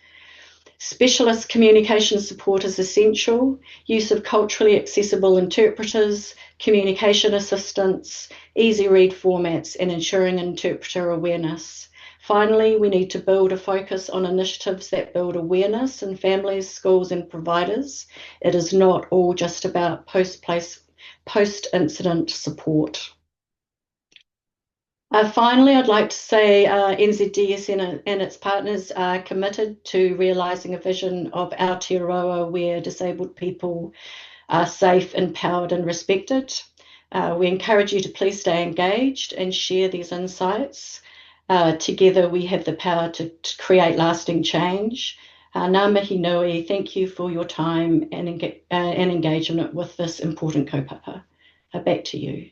[SPEAKER 5] Specialist communication support is essential. Use of culturally accessible interpreters, communication assistants, easy read formats, and ensuring interpreter awareness. Finally, we need to build a focus on initiatives that build awareness in families, schools, and providers. It is not all just about post-incident support. Finally, I'd like to say NZDSN and its partners are committed to realising a vision of Aotearoa where disabled people are safe, empowered, and respected. We encourage you to please stay engaged and share these insights. Together, we have the power to create lasting change. Ngā mihi nui, thank you for your time and engagement with this important kaupapa. Back to you.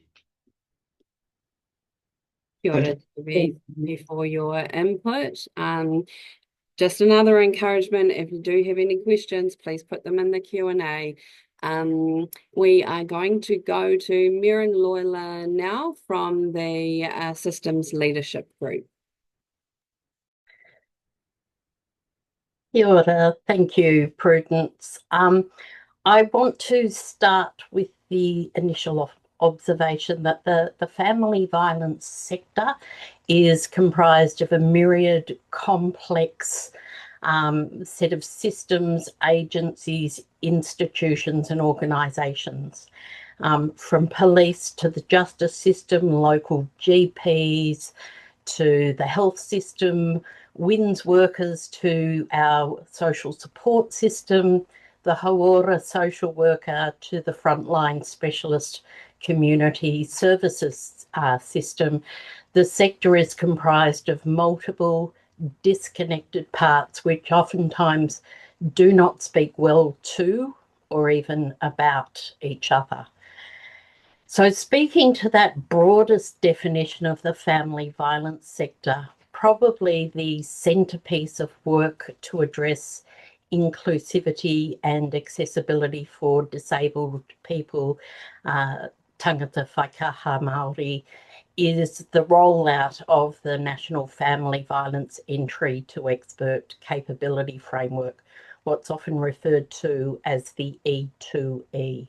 [SPEAKER 1] Kia ora, thank you for your input. Just another encouragement, if you do have any questions, please put them in the Q&A. We are going to go to Merang Loila now from the Systems Leadership Group.
[SPEAKER 6] Kia ora. Thank you, Prudence. I want to start with the initial observation that the family violence sector is comprised of a myriad, complex set of systems, agencies, institutions and organisations, from police to the justice system, local GPs to the health system, WINS workers to our social support system, the Hauora social worker to the frontline specialist community services system. The sector is comprised of multiple disconnected parts which oftentimes do not speak well to or even about each other. So speaking to that broadest definition of the family violence sector, probably the centrepiece of work to address inclusivity and accessibility for disabled people, Tāngata Whaikaha Māori, is the rollout of the National Family Violence Entry to Expert Capability Framework, what's often referred to as the 𝑬2𝑬.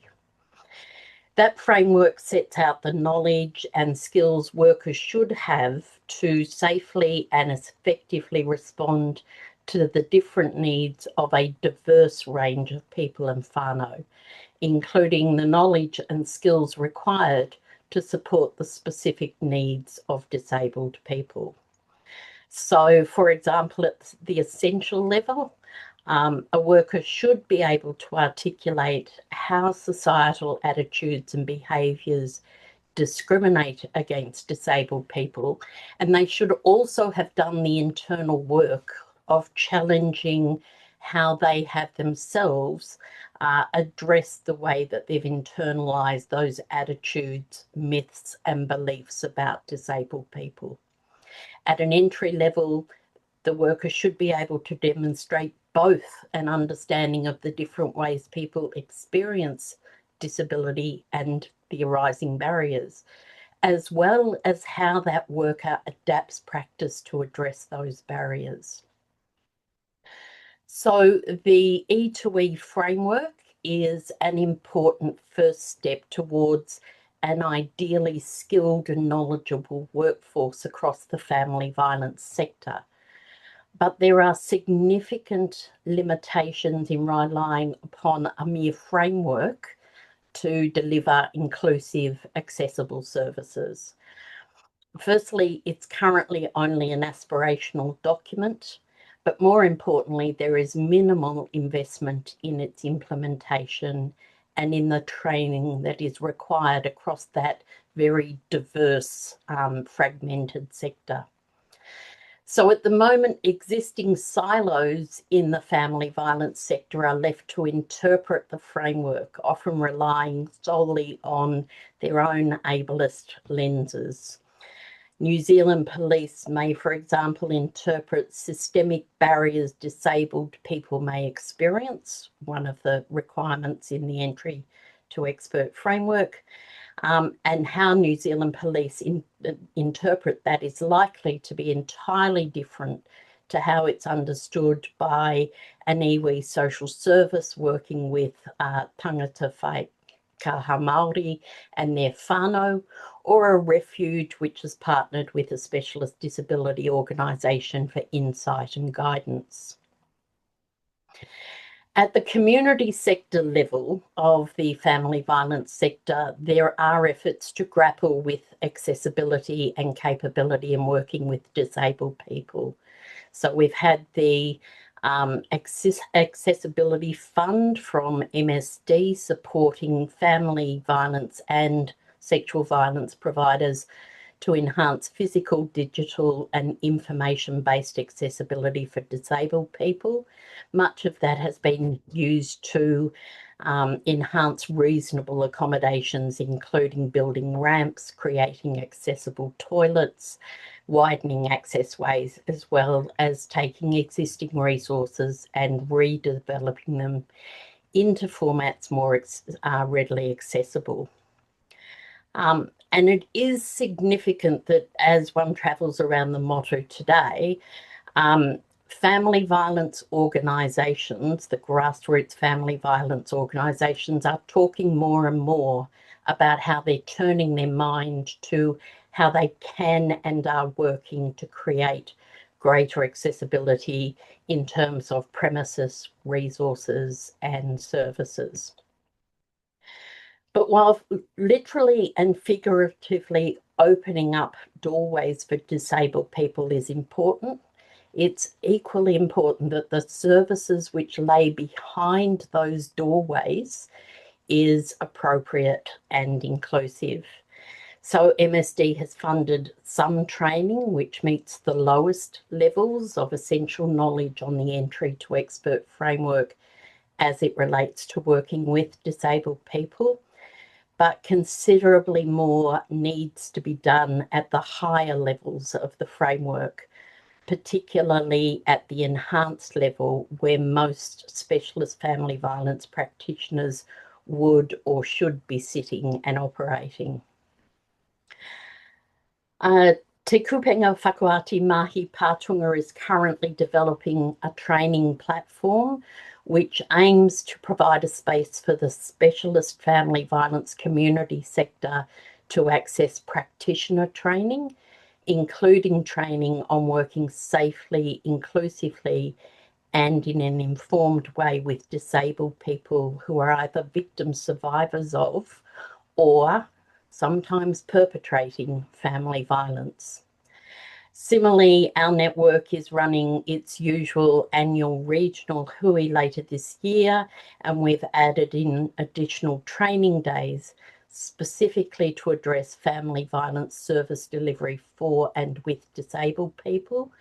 [SPEAKER 6] That framework sets out the knowledge and skills workers should have to safely and effectively respond to the different needs of a diverse range of people and whānau, including the knowledge and skills required to support the specific needs of disabled people. So, for example, at the essential level, a worker should be able to articulate how societal attitudes and behaviours discriminate against disabled people, and they should also have done the internal work of challenging how they have themselves addressed the way that they've internalised those attitudes, myths and beliefs about disabled people. At an entry level, the worker should be able to demonstrate both an understanding of the different ways people experience disability and the arising barriers, as well as how that worker adapts practice to address those barriers. So the 𝘬2𝑬 framework is an important first step towards an ideally skilled and knowledgeable workforce across the family violence sector. But there are significant limitations in relying upon a mere framework to deliver inclusive, accessible services. Firstly, it's currently only an aspirational document, but more importantly, there is minimal investment in its implementation and in the training that is required across that very diverse, fragmented sector. So at the moment, existing silos in the family violence sector are left to interpret the framework, often relying solely on their own ableist lenses. New Zealand police may, for example, interpret systemic barriers disabled people may experience, one of the requirements in the entry to expert framework, and how New Zealand police interpret that is likely to be entirely different to how it's understood by an iwi social service working with Tāngata Whaikaha Māori and their whānau, or a refuge which has partnered with a specialist disability organisation for insight and guidance. At the community sector level of the family violence sector, there are efforts to grapple with accessibility and capability in working with disabled people. So we've had the Accessibility Fund from MSD supporting family violence and sexual violence providers to enhance physical, digital and information-based accessibility for disabled people. Much of that has been used to enhance reasonable accommodations, including building ramps, creating accessible toilets, widening access ways, as well as taking existing resources and redeveloping them into formats more readily accessible. And it is significant that as one travels around the motto today, family violence organisations, the grassroots family violence organisations, are talking more and more about how they're turning their mind to how they can and are working to create greater accessibility in terms of premises, resources and services. But while literally and figuratively opening up doorways for disabled people is important, it's equally important that the services which lay behind those doorways is appropriate and inclusive. So MSD has funded some training which meets the lowest levels of essential knowledge on the entry to expert framework as it relates to working with disabled people, but considerably more needs to be done at the higher levels of the framework, particularly at the enhanced level where most specialist family violence practitioners would or should be sitting and operating. Te Kupenga Whakuati Mahi Pātunga is currently developing a training platform which aims to provide a space for the specialist family violence community sector to access practitioner training, including training on working safely, inclusively, and in an informed way with disabled people who are either victim survivors of or sometimes perpetrating family violence. Similarly, our network is running its usual annual regional hui later this year, and we've added in additional training days specifically to address family violence service delivery for and with disabled people,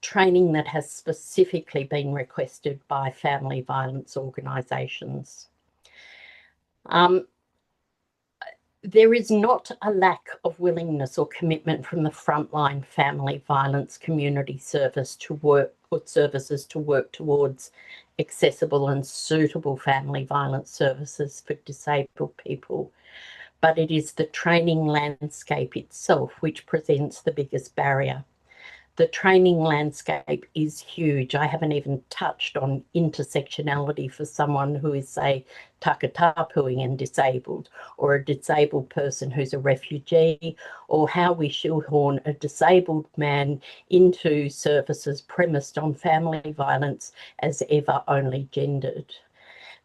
[SPEAKER 6] training that has specifically been requested by family violence organisations. There is not a lack of willingness or commitment from the frontline family violence community services to work towards accessible and suitable family violence services for disabled people, but it is the training landscape itself which presents the biggest barrier. The training landscape is huge. I haven't even touched on intersectionality for someone who is, say, takatapuing and disabled, or a disabled person who's a refugee, or how we shoehorn a disabled man into services premised on family violence as ever only gendered.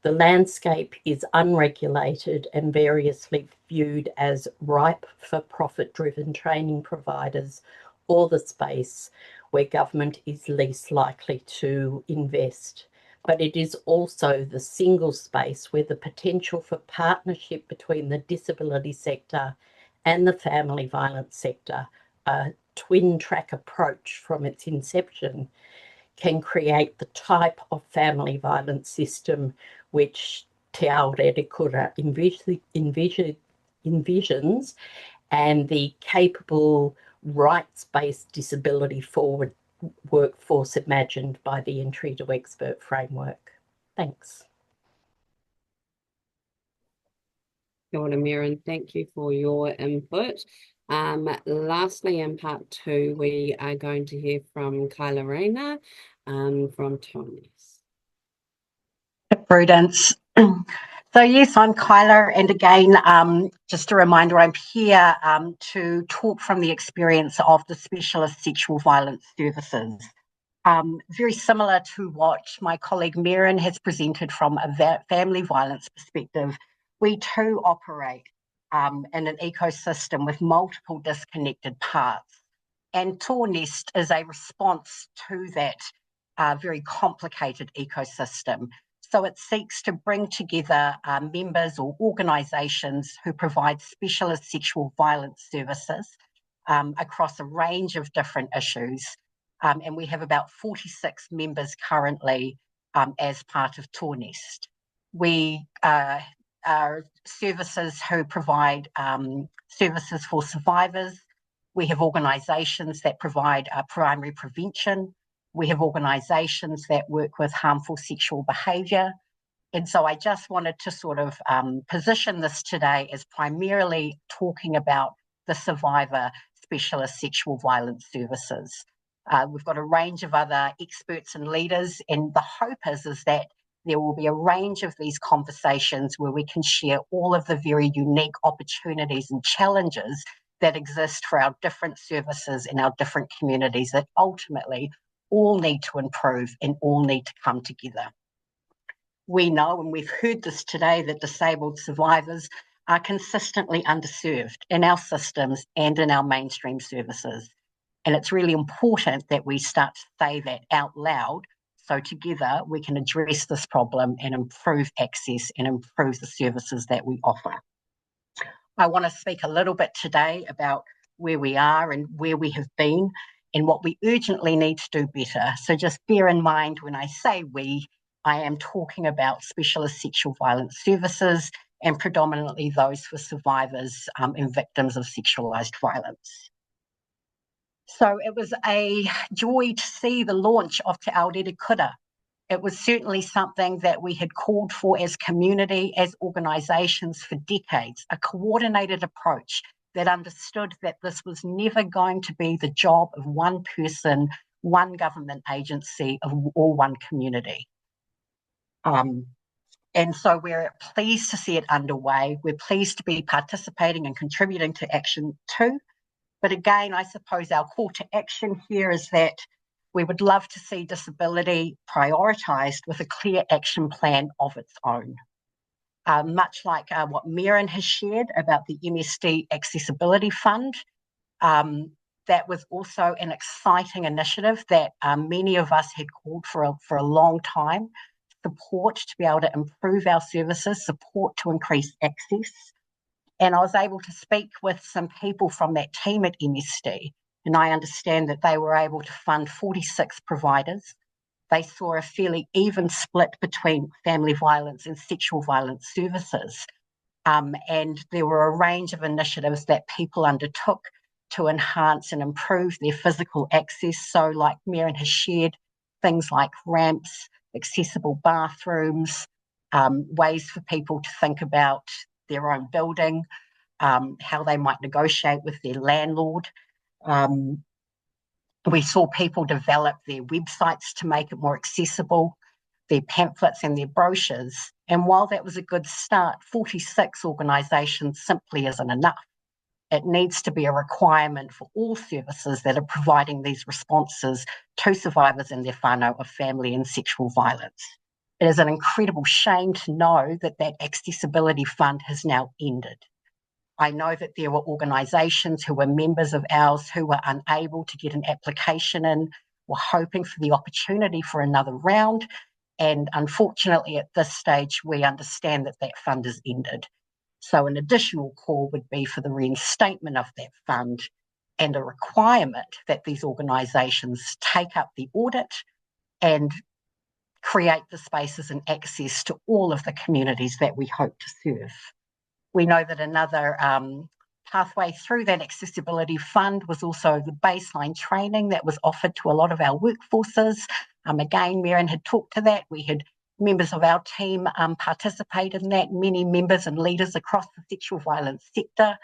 [SPEAKER 6] The landscape is unregulated and variously viewed as ripe for profit-driven training providers, or the space where government is least likely to invest. But it is also the single space where the potential for partnership between the disability sector and the family violence sector, a twin-track approach from its inception, can create the type of family violence system which Te Āurere envisions, and the capable rights-based disability forward workforce imagined by the entry to expert framework. Thanks.
[SPEAKER 1] Kia ora, Merrin. Thank you for your input. Lastly, in part two, we are going to hear from 𝘋𝗫 from TOAH-NNEST.
[SPEAKER 7] Prudence. So yes, I'm 𝘋𝗫, and again, just a reminder, I'm here to talk from the experience of the specialist sexual violence services. Very similar to what my colleague Merrin has presented from a family violence perspective, we too operate in an ecosystem with multiple disconnected parts. And TOAH-NNEST is a response to that very complicated ecosystem. So it seeks to bring together members or organisations who provide specialist sexual violence services across a range of different issues. And we have about 46 members currently as part of TOAH-NNEST. We are services who provide services for survivors, We have organisations that provide primary prevention. We have organisations that work with harmful sexual behaviour. And so I just wanted to sort of position this today as primarily talking about the survivor specialist sexual violence services. We've got a range of other experts and leaders, and the hope is that there will be a range of these conversations where we can share all of the very unique opportunities and challenges that exist for our different services in our different communities that ultimately all need to improve and all need to come together. We know, and we've heard this today, that disabled survivors are consistently underserved in our systems and in our mainstream services. And it's really important that we start to say that out loud, so together we can address this problem and improve access and improve the services that we offer. I want to speak a little bit today about where we are and where we have been and what we urgently need to do better. So just bear in mind when I say we, I am talking about specialist sexual violence services and predominantly those for survivors and victims of sexualised violence. So it was a joy to see the launch of Te 𝘿𝙚𝙗𝙚. It was certainly something that we had called for as community, as organisations for decades, a coordinated approach that understood that this was never going to be the job of one person, one government agency, or one community. And so we're pleased to see it underway. We're pleased to be participating and contributing to action too. But again, I suppose our call to action here is that we would love to see disability prioritised with a clear action plan of its own. Much like what Merrin has shared about the MSD Accessibility Fund, that was also an exciting initiative that many of us had called for a long time. Support to be able to improve our services, support to increase access. And I was able to speak with some people from that team at MSD, and I understand that they were able to fund 46 providers. They saw a fairly even split between family violence and sexual violence services. And there were a range of initiatives that people undertook to enhance and improve their physical access. So like Merrin has shared, things like ramps, accessible bathrooms, ways for people to think about their own building, how they might negotiate with their landlord. We saw people develop their websites to make it more accessible, their pamphlets and their brochures. And while that was a good start, 46 organisations simply isn't enough. It needs to be a requirement for all services that are providing these responses to survivors and their whānau of family and sexual violence. It is an incredible shame to know that that accessibility fund has now ended. I know that there were organisations who were members of ours who were unable to get an application in, were hoping for the opportunity for another round. And unfortunately, at this stage, we understand that that fund has ended. So an additional call would be for the reinstatement of that fund and a requirement that these organisations take up the audit and create the spaces and access to all of the communities that we hope to serve. We know that another pathway through that accessibility fund was also the baseline training that was offered to a lot of our workforces. Again, Merrin had talked to that. We had members of our team participate in that, many members and leaders across the sexual violence sector.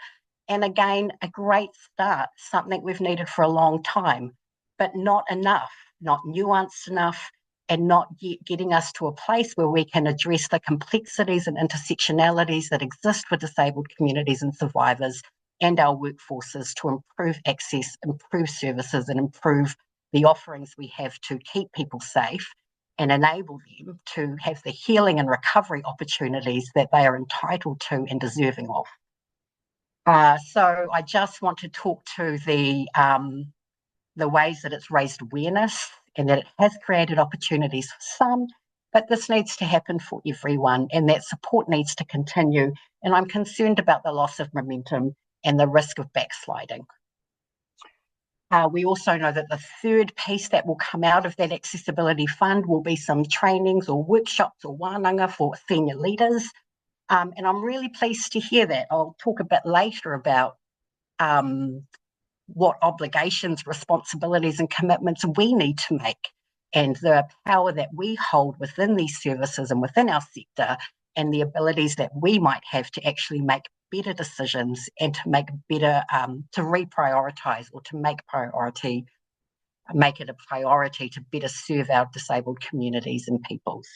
[SPEAKER 7] And again, a great start, something we've needed for a long time, but not enough, not nuanced enough, and not yet getting us to a place where we can address the complexities and intersectionalities that exist for disabled communities and survivors and our workforces to improve access, improve services, and improve the offerings we have to keep people safe and enable them to have the healing and recovery opportunities that they are entitled to and deserving of. So I just want to talk to the ways that it's raised awareness and that it has created opportunities for some, but this needs to happen for everyone and that support needs to continue. And I'm concerned about the loss of momentum and the risk of backsliding. We also know that the third piece that will come out of that accessibility fund will be some trainings or workshops or wānanga for senior leaders. And I'm really pleased to hear that. I'll talk a bit later about what obligations, responsibilities and commitments we need to make, and the power that we hold within these services and within our sector, and the abilities that we might have to actually make better decisions and to make better, to reprioritise or to make it a priority to better serve our disabled communities and peoples.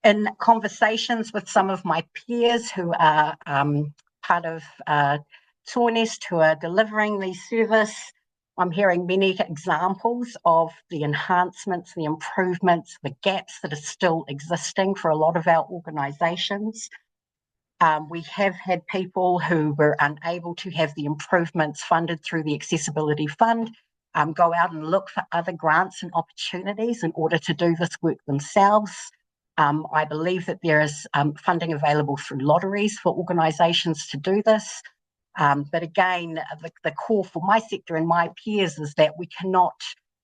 [SPEAKER 7] In conversations with some of my peers who are part of 𝘃𝗶𝘀𝗂𝑛𝑒ST, who are delivering the service, I'm hearing many examples of the enhancements, the improvements, the gaps that are still existing for a lot of our organisations. We have had people who were unable to have the improvements funded through the Accessibility Fund go out and look for other grants and opportunities in order to do this work themselves. I believe that there is funding available through lotteries for organisations to do this. But again, the call for my sector and my peers is that we cannot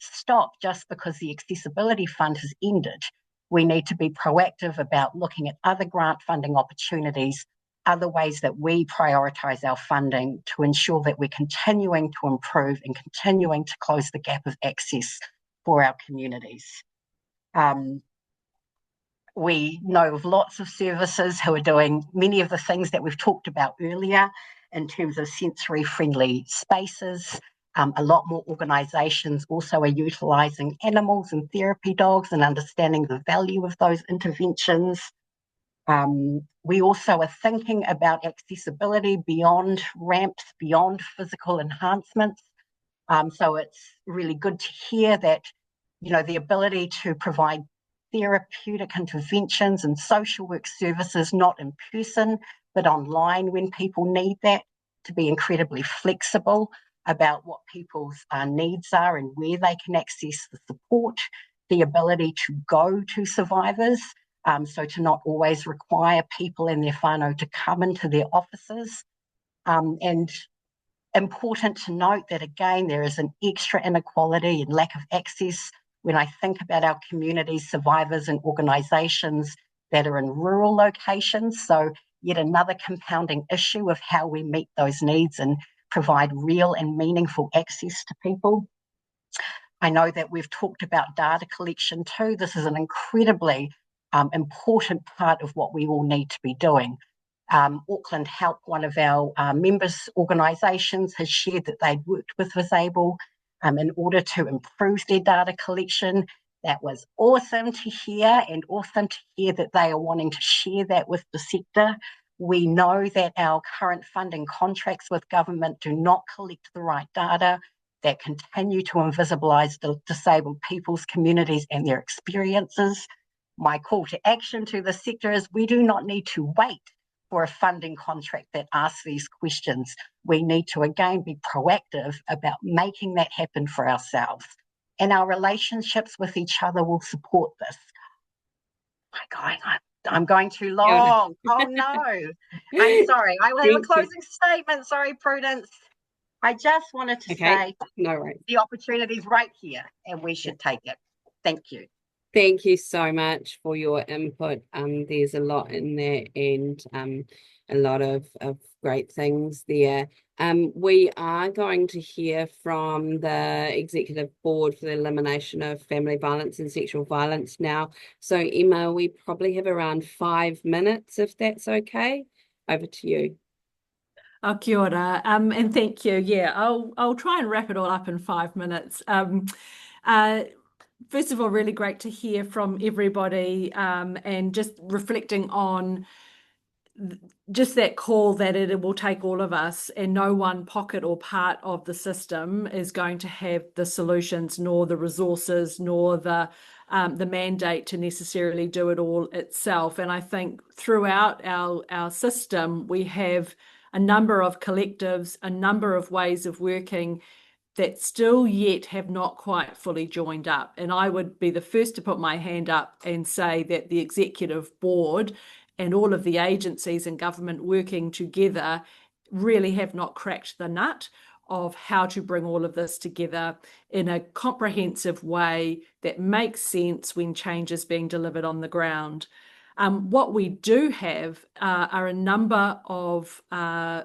[SPEAKER 7] stop just because the Accessibility Fund has ended. We need to be proactive about looking at other grant funding opportunities, other ways that we prioritise our funding to ensure that we're continuing to improve and continuing to close the gap of access for our communities. We know of lots of services who are doing many of the things that we've talked about earlier in terms of sensory-friendly spaces. A lot more organisations also are utilising animals and therapy dogs and understanding the value of those interventions. We also are thinking about accessibility beyond ramps, beyond physical enhancements. So it's really good to hear that, you know, the ability to provide therapeutic interventions and social work services, not in person, but online when people need that, to be incredibly flexible about what people's needs are and where they can access the support, the ability to go to survivors, so to not always require people in their whānau to come into their offices. And important to note that, again, there is an extra inequality and lack of access when I think about our communities, survivors and organisations that are in rural locations. So yet another compounding issue of how we meet those needs and provide real and meaningful access to people. I know that we've talked about data collection too. This is an incredibly important part of what we all need to be doing. Auckland Help, one of our members organisations, has shared that they'd worked with VisAble in order to improve their data collection. That was awesome to hear, and awesome to hear that they are wanting to share that with the sector. We know that our current funding contracts with government do not collect the right data, that continue to invisibilise the disabled people's communities and their experiences. My call to action to the sector is we do not need to wait for a funding contract that asks these questions. We need to, again, be proactive about making that happen for ourselves. And our relationships with each other will support this. My God, I'm going too long. Oh no, I'm sorry. I will have a closing statement. Sorry, Prudence. I just wanted to say
[SPEAKER 1] no worries.
[SPEAKER 7] The opportunity's right here and we should take it. Thank you.
[SPEAKER 1] Thank you so much for your input. There's a lot in there and a lot of great things there. We are going to hear from the Executive Board for the Elimination of Family Violence and Sexual Violence now. So Emma, we probably have around 5 minutes, if that's okay. Over to you.
[SPEAKER 8] Kia ora, and thank you. Yeah, I'll try and wrap it all up in 5 minutes. First of all, really great to hear from everybody, and just reflecting on just that call that it will take all of us, and no one pocket or part of the system is going to have the solutions, nor the resources, nor the mandate to necessarily do it all itself. And I think throughout our system, we have a number of collectives, a number of ways of working that still yet have not quite fully joined up. And I would be the first to put my hand up and say that the Executive Board and all of the agencies and government working together really have not cracked the nut of how to bring all of this together in a comprehensive way that makes sense when change is being delivered on the ground. What we do have are a number of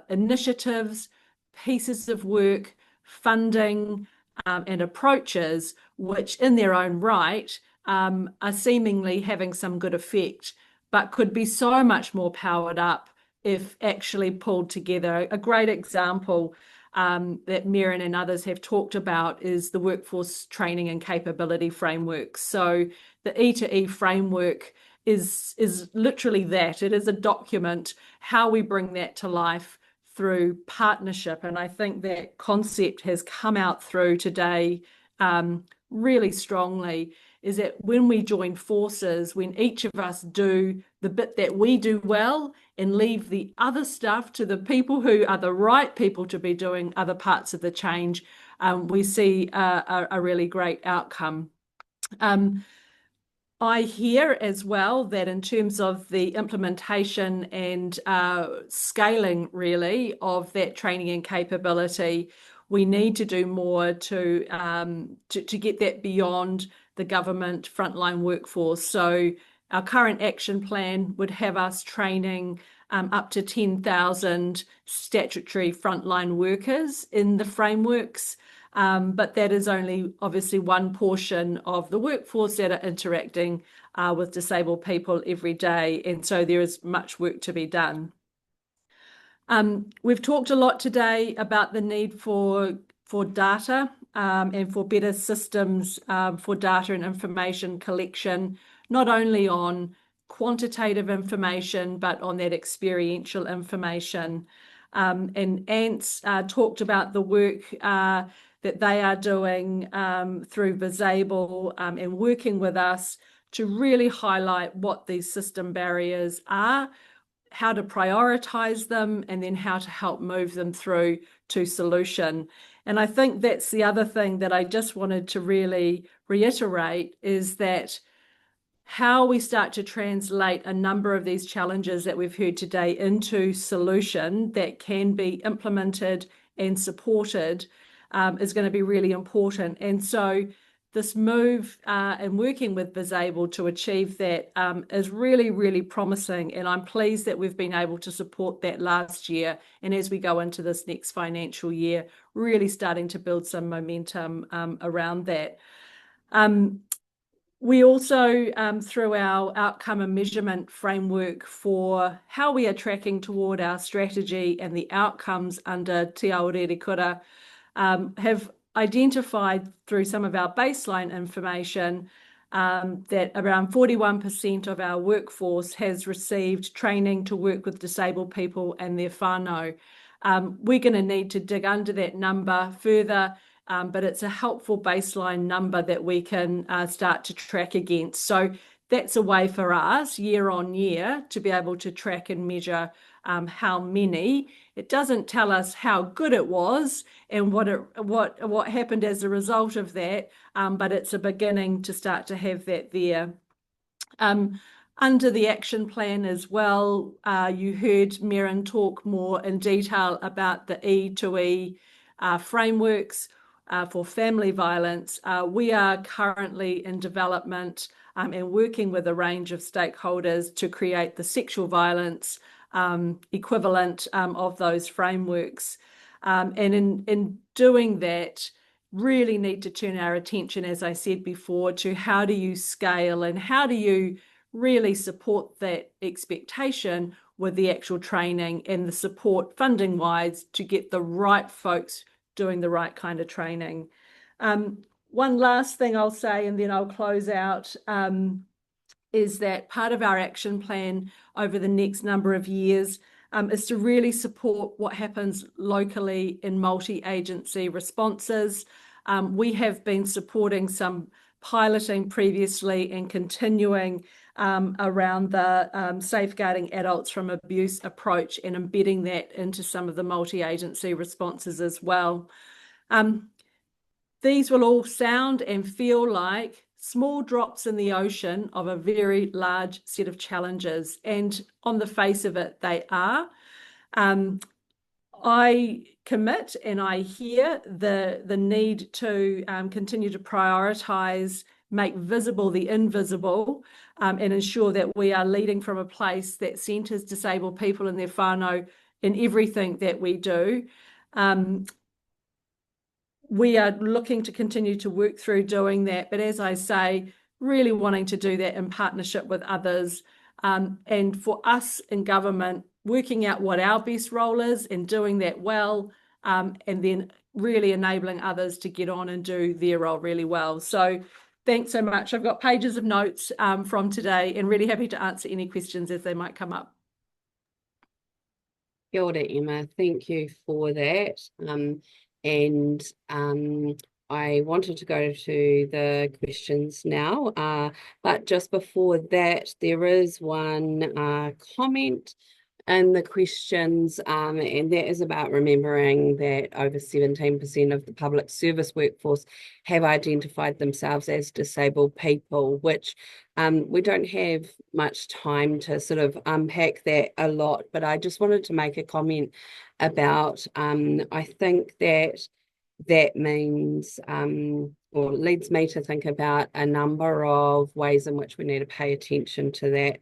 [SPEAKER 8] initiatives, pieces of work, funding, and approaches which in their own right are seemingly having some good effect, but could be so much more powered up if actually pulled together. A great example that Merrin and others have talked about is the workforce training and capability framework. So the 𝘬𝗎𝗍 framework is literally that. It is a document, how we bring that to life through partnership. And I think that concept has come out through today really strongly, is that when we join forces, when each of us do the bit that we do well and leave the other stuff to the people who are the right people to be doing other parts of the change, we see a really great outcome. I hear as well that in terms of the implementation and scaling really of that training and capability, we need to do more to get that beyond the government frontline workforce. So our current action plan would have us training up to 10,000 statutory frontline workers in the frameworks. But that is only obviously one portion of the workforce that are interacting with disabled people every day. And so there is much work to be done. We've talked a lot today about the need for data and for better systems for data and information collection, not only on quantitative information, but on that experiential information. And Ants talked about the work that they are doing through VisAble and working with us to really highlight what these system barriers are, how to prioritize them, and then how to help move them through to solution. And I think that's the other thing that I just wanted to really reiterate, is that how we start to translate a number of these challenges that we've heard today into solution that can be implemented and supported is going to be really important. And so this move and working with VisAble to achieve that is really, really promising. And I'm pleased that we've been able to support that last year. And as we go into this next financial year, really starting to build some momentum around that. We also, through our outcome and measurement framework for how we are tracking toward our strategy and the outcomes under Te Ao Rere have identified through some of our baseline information that around 41% of our workforce has received training to work with disabled people and their whānau. We're going to need to dig under that number further, but it's a helpful baseline number that we can start to track against. So that's a way for us year on year to be able to track and measure how many. It doesn't tell us how good it was and what happened as a result of that, but it's a beginning to start to have that there. Under the action plan as well, you heard Merrin talk more in detail about the 𝘬𝗎𝙯 frameworks for family violence. We are currently in development and working with a range of stakeholders to create the sexual violence equivalent of those frameworks. And in doing that, really need to turn our attention, as I said before, to how do you scale and how do you really support that expectation with the actual training and the support funding-wise to get the right folks doing the right kind of training. One last thing I'll say, and then I'll close out, is that part of our action plan over the next number of years is to really support what happens locally in multi-agency responses. We have been supporting some piloting previously and continuing around the safeguarding adults from abuse approach and embedding that into some of the multi-agency responses as well. These will all sound and feel like small drops in the ocean of a very large set of challenges, and on the face of it, they are. I commit and I hear the need to continue to prioritise, make visible the invisible, and ensure that we are leading from a place that centres disabled people and their whānau in everything that we do. We are looking to continue to work through doing that, but as I say, really wanting to do that in partnership with others, and for us in government, working out what our best role is and doing that well, and then really enabling others to get on and do their role really well. So thanks so much. I've got pages of notes from today and really happy to answer any questions as they might come up.
[SPEAKER 1] Kia ora, Emma. Thank you for that. I wanted to go to the questions now, but just before that, there is one comment in the questions, and that is about remembering that over 17% of the public service workforce have identified themselves as disabled people, which we don't have much time to sort of unpack that a lot, but I just wanted to make a comment about, I think that means, or leads me to think about a number of ways in which we need to pay attention to that,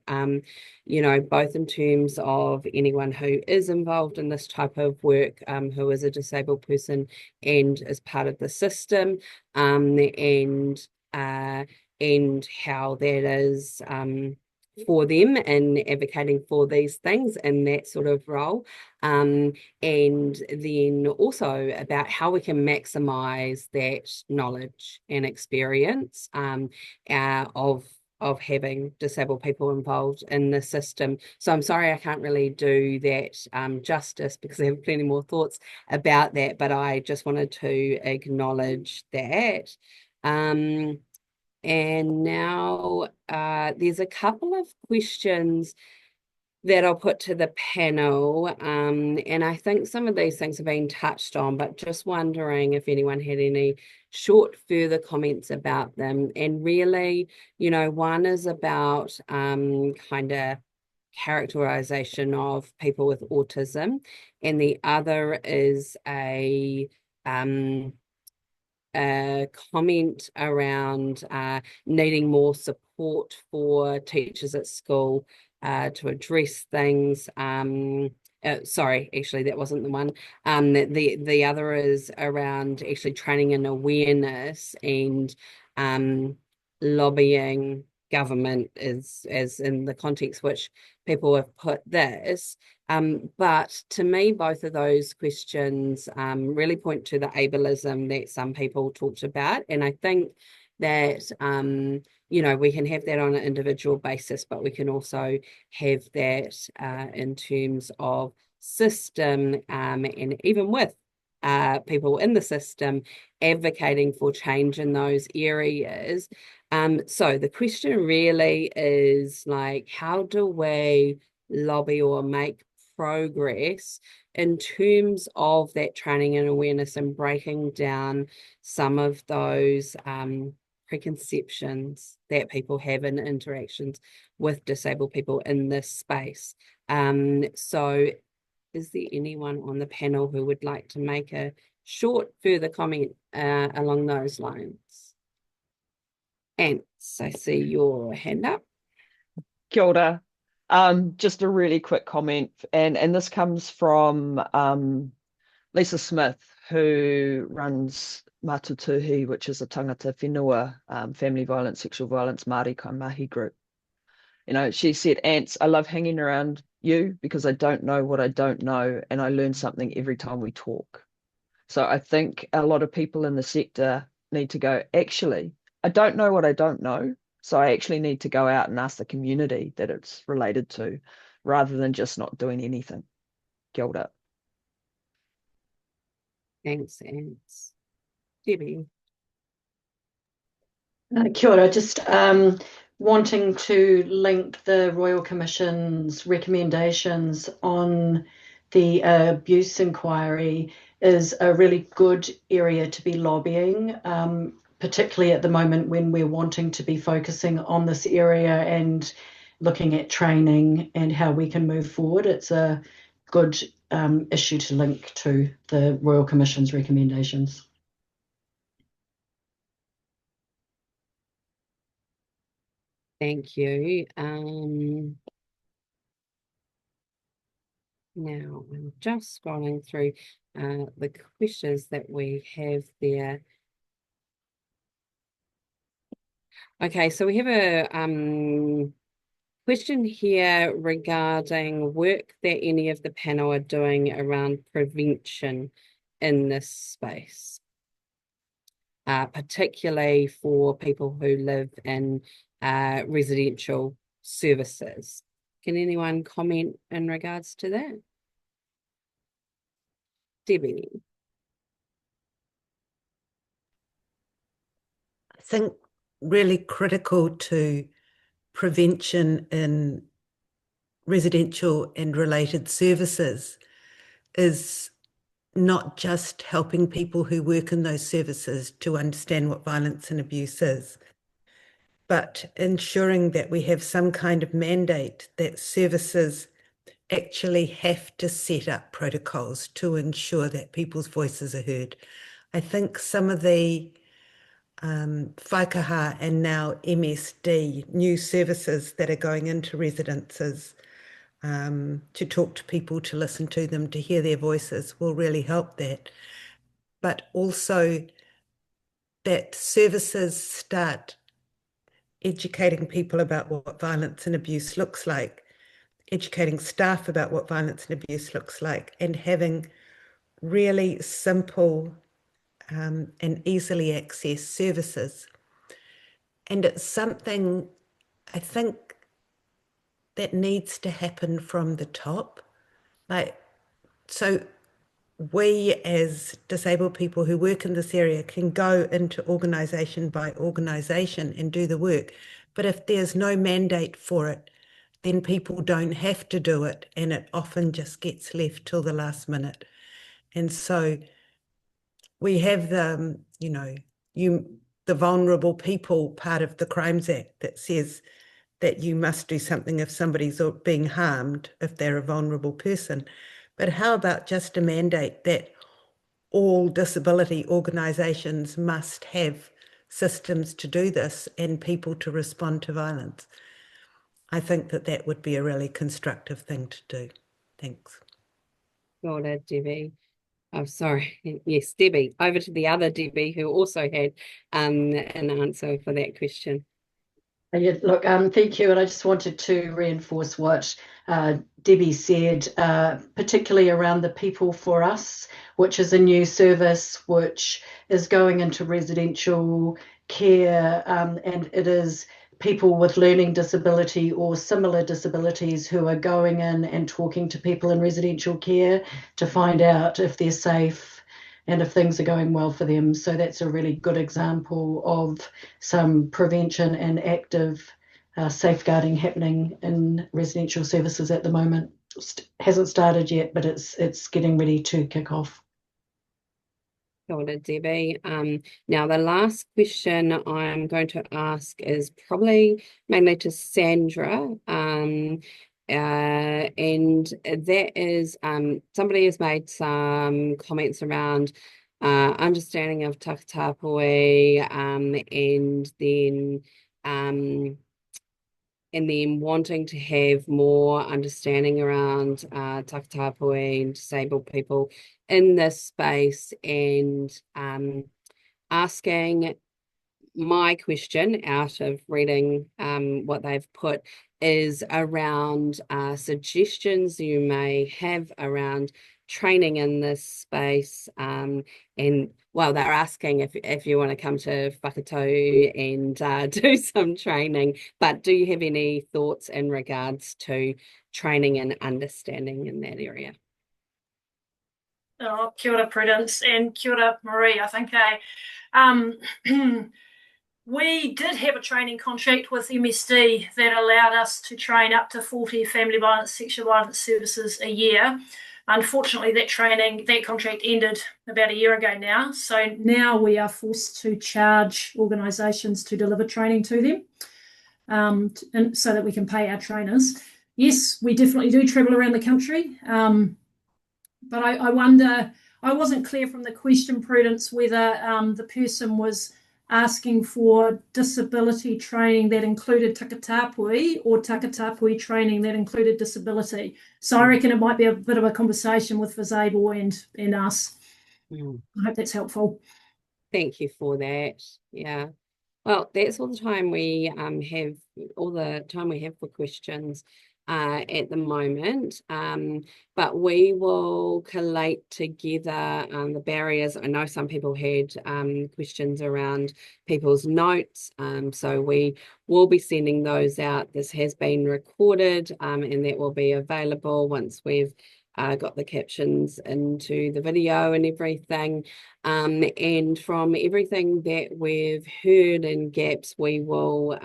[SPEAKER 1] you know, both in terms of anyone who is involved in this type of work, who is a disabled person and is part of the system, and how that is for them and advocating for these things in that sort of role, and then also about how we can maximize that knowledge and experience of having disabled people involved in the system. So I'm sorry I can't really do that justice because I have plenty more thoughts about that, but I just wanted to acknowledge that. And now there's a couple of questions that I'll put to the panel, and I think some of these things have been touched on, but just wondering if anyone had any short further comments about them. And really, you know, one is about kind of characterization of people with autism, and the other is a comment around needing more support for teachers at school to address things. Sorry, actually, that wasn't the one. The other is around actually training and awareness and lobbying government as in the context which people have put this. But to me, both of those questions really point to the ableism that some people talked about. And I think that, you know, we can have that on an individual basis, but we can also have that in terms of system, and even with people in the system advocating for change in those areas. So the question really is like, how do we lobby or make progress in terms of that training and awareness and breaking down some of those preconceptions that people have in interactions with disabled people in this space? So is there anyone on the panel who would like to make a short further comment along those lines? Ants, I see your hand up.
[SPEAKER 3] Kia ora. Just a really quick comment, and this comes from Lisa Smith, who runs Mātutuhi, which is a tangata whenua family violence, sexual violence, Māori Kaimahi group. You know, she said, Ants, I love hanging around you because I don't know what I don't know, and I learn something every time we talk. So I think a lot of people in the sector need to go, actually, I don't know what I don't know, so I actually need to go out and ask the community that it's related to, rather than just not doing anything. Kia ora.
[SPEAKER 1] Thanks, Ants. Debbie.
[SPEAKER 5] Kia ora, just wanting to link the Royal Commission's recommendations on the abuse inquiry is a really good area to be lobbying, particularly at the moment when we're wanting to be focusing on this area and looking at training and how we can move forward. It's a good issue to link to the Royal Commission's recommendations.
[SPEAKER 1] Thank you. Now I'm just scrolling through. the questions that we have there. Okay, so we have a question here regarding work that any of the panel are doing around prevention in this space, particularly for people who live in residential services. Can anyone comment in regards to that? Debbie.
[SPEAKER 2] I think really critical to prevention in residential and related services is not just helping people who work in those services to understand what violence and abuse is, but ensuring that we have some kind of mandate that services actually have to set up protocols to ensure that people's voices are heard. I think some of the 𝘃𝗶𝗴 and now �ＭSD new services that are going into residences to talk to people, to listen to them, to hear their voices will really help that. But also that services start educating people about what violence and abuse looks like, educating staff about what violence and abuse looks like, and having really simple and easily accessed services. And it's something I think that needs to happen from the top. So we as disabled people who work in this area can go into organisation by organisation and do the work. But if there's no mandate for it, then people don't have to do it, and it often just gets left till the last minute. And so we have the, the vulnerable people part of the Crimes Act that says that you must do something if somebody's being harmed, if they're a vulnerable person. But how about just a mandate that all disability organisations must have systems to do this and people to respond to violence? I think that that would be a really constructive thing to do. Thanks.
[SPEAKER 1] Got it, Debbie. Oh, sorry. Yes, Debbie. Over to the other Debbie who also had an answer for that question.
[SPEAKER 5] Yeah, look, thank you. And I just wanted to reinforce what Debbie said, particularly around the People for Us, which is a new service which is going into residential care, and it is people with learning disability or similar disabilities who are going in and talking to people in residential care to find out if they're safe and if things are going well for them. So that's a really good example of some prevention and active safeguarding happening in residential services at the moment. Hasn't started yet, but it's getting ready to kick off.
[SPEAKER 1] Got it, Debbie. Now the last question I'm going to ask is probably mainly to Sandra. And that is somebody has made some comments around understanding of takatāpui, and then wanting to have more understanding around takatāpui and disabled people in this space, and asking my question out of reading what they've put is around suggestions you may have around training in this space, and well, they're asking if you want to come to 𝘃𝗏𝗏 and do some training, but do you have any thoughts in regards to training and understanding in that area?
[SPEAKER 4] Oh, kia ora, Prudence, and kia ora, Marie. I think we did have a training contract with MSD that allowed us to train up to 40 family violence, sexual violence services a year. Unfortunately, that contract ended about a year ago now. So now we are forced to charge organisations to deliver training to them, and so that we can pay our trainers. Yes, we definitely do travel around the country. But I wonder, I wasn't clear from the question, Prudence, whether the person was asking for disability training that included takatapuhi or takatapuhi training that included disability. So I reckon it might be a bit of a conversation with VisAble and us. I hope that's helpful.
[SPEAKER 1] Thank you for that. Yeah. Well, that's all the time we have for questions at the moment. But we will collate together the barriers. I know some people had questions around people's notes, so we will be sending those out. This has been recorded, and that will be available once we've got the captions into the video and everything. And from everything that we've heard in gaps, we will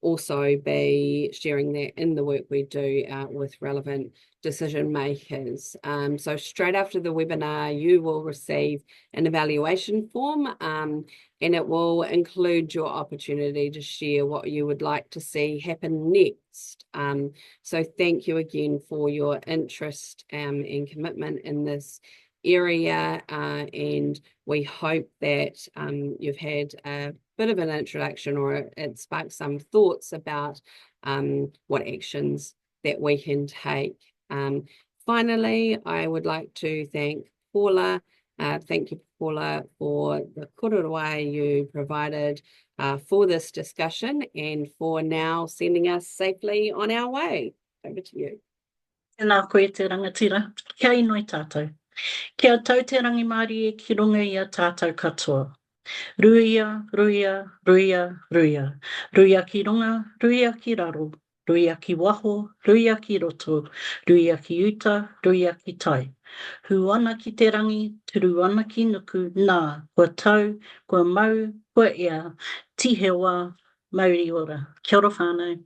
[SPEAKER 1] also be sharing that in the work we do with relevant decision makers. So straight after the webinar, you will receive an evaluation form, and it will include your opportunity to share what you would like to see happen next. So thank you again for your interest and commitment in this area, and we hope that you've had a bit of an introduction, or it sparked some thoughts about what actions that we can take. Finally, I would like to thank Paula. Thank you, Paula, for the korowai you provided for this discussion and for now sending us safely on our way. Over to you.
[SPEAKER 9] Tēnā koe te rangatira, kia inoi tātou. Kia tau te rangi Māori e ki runga i a tātou katoa. Ruia, ruia, ruia, ruia. Ruia ki runga, ruia ki raro. Ruia ki waho, ruia ki roto. Ruia ki uta, ruia ki tai. Hu ana ki te rangi, turu ana ki nuku, nā, kua tau, kua mau, kua ea, tihe wā, mauri ora. Kia ora whānau.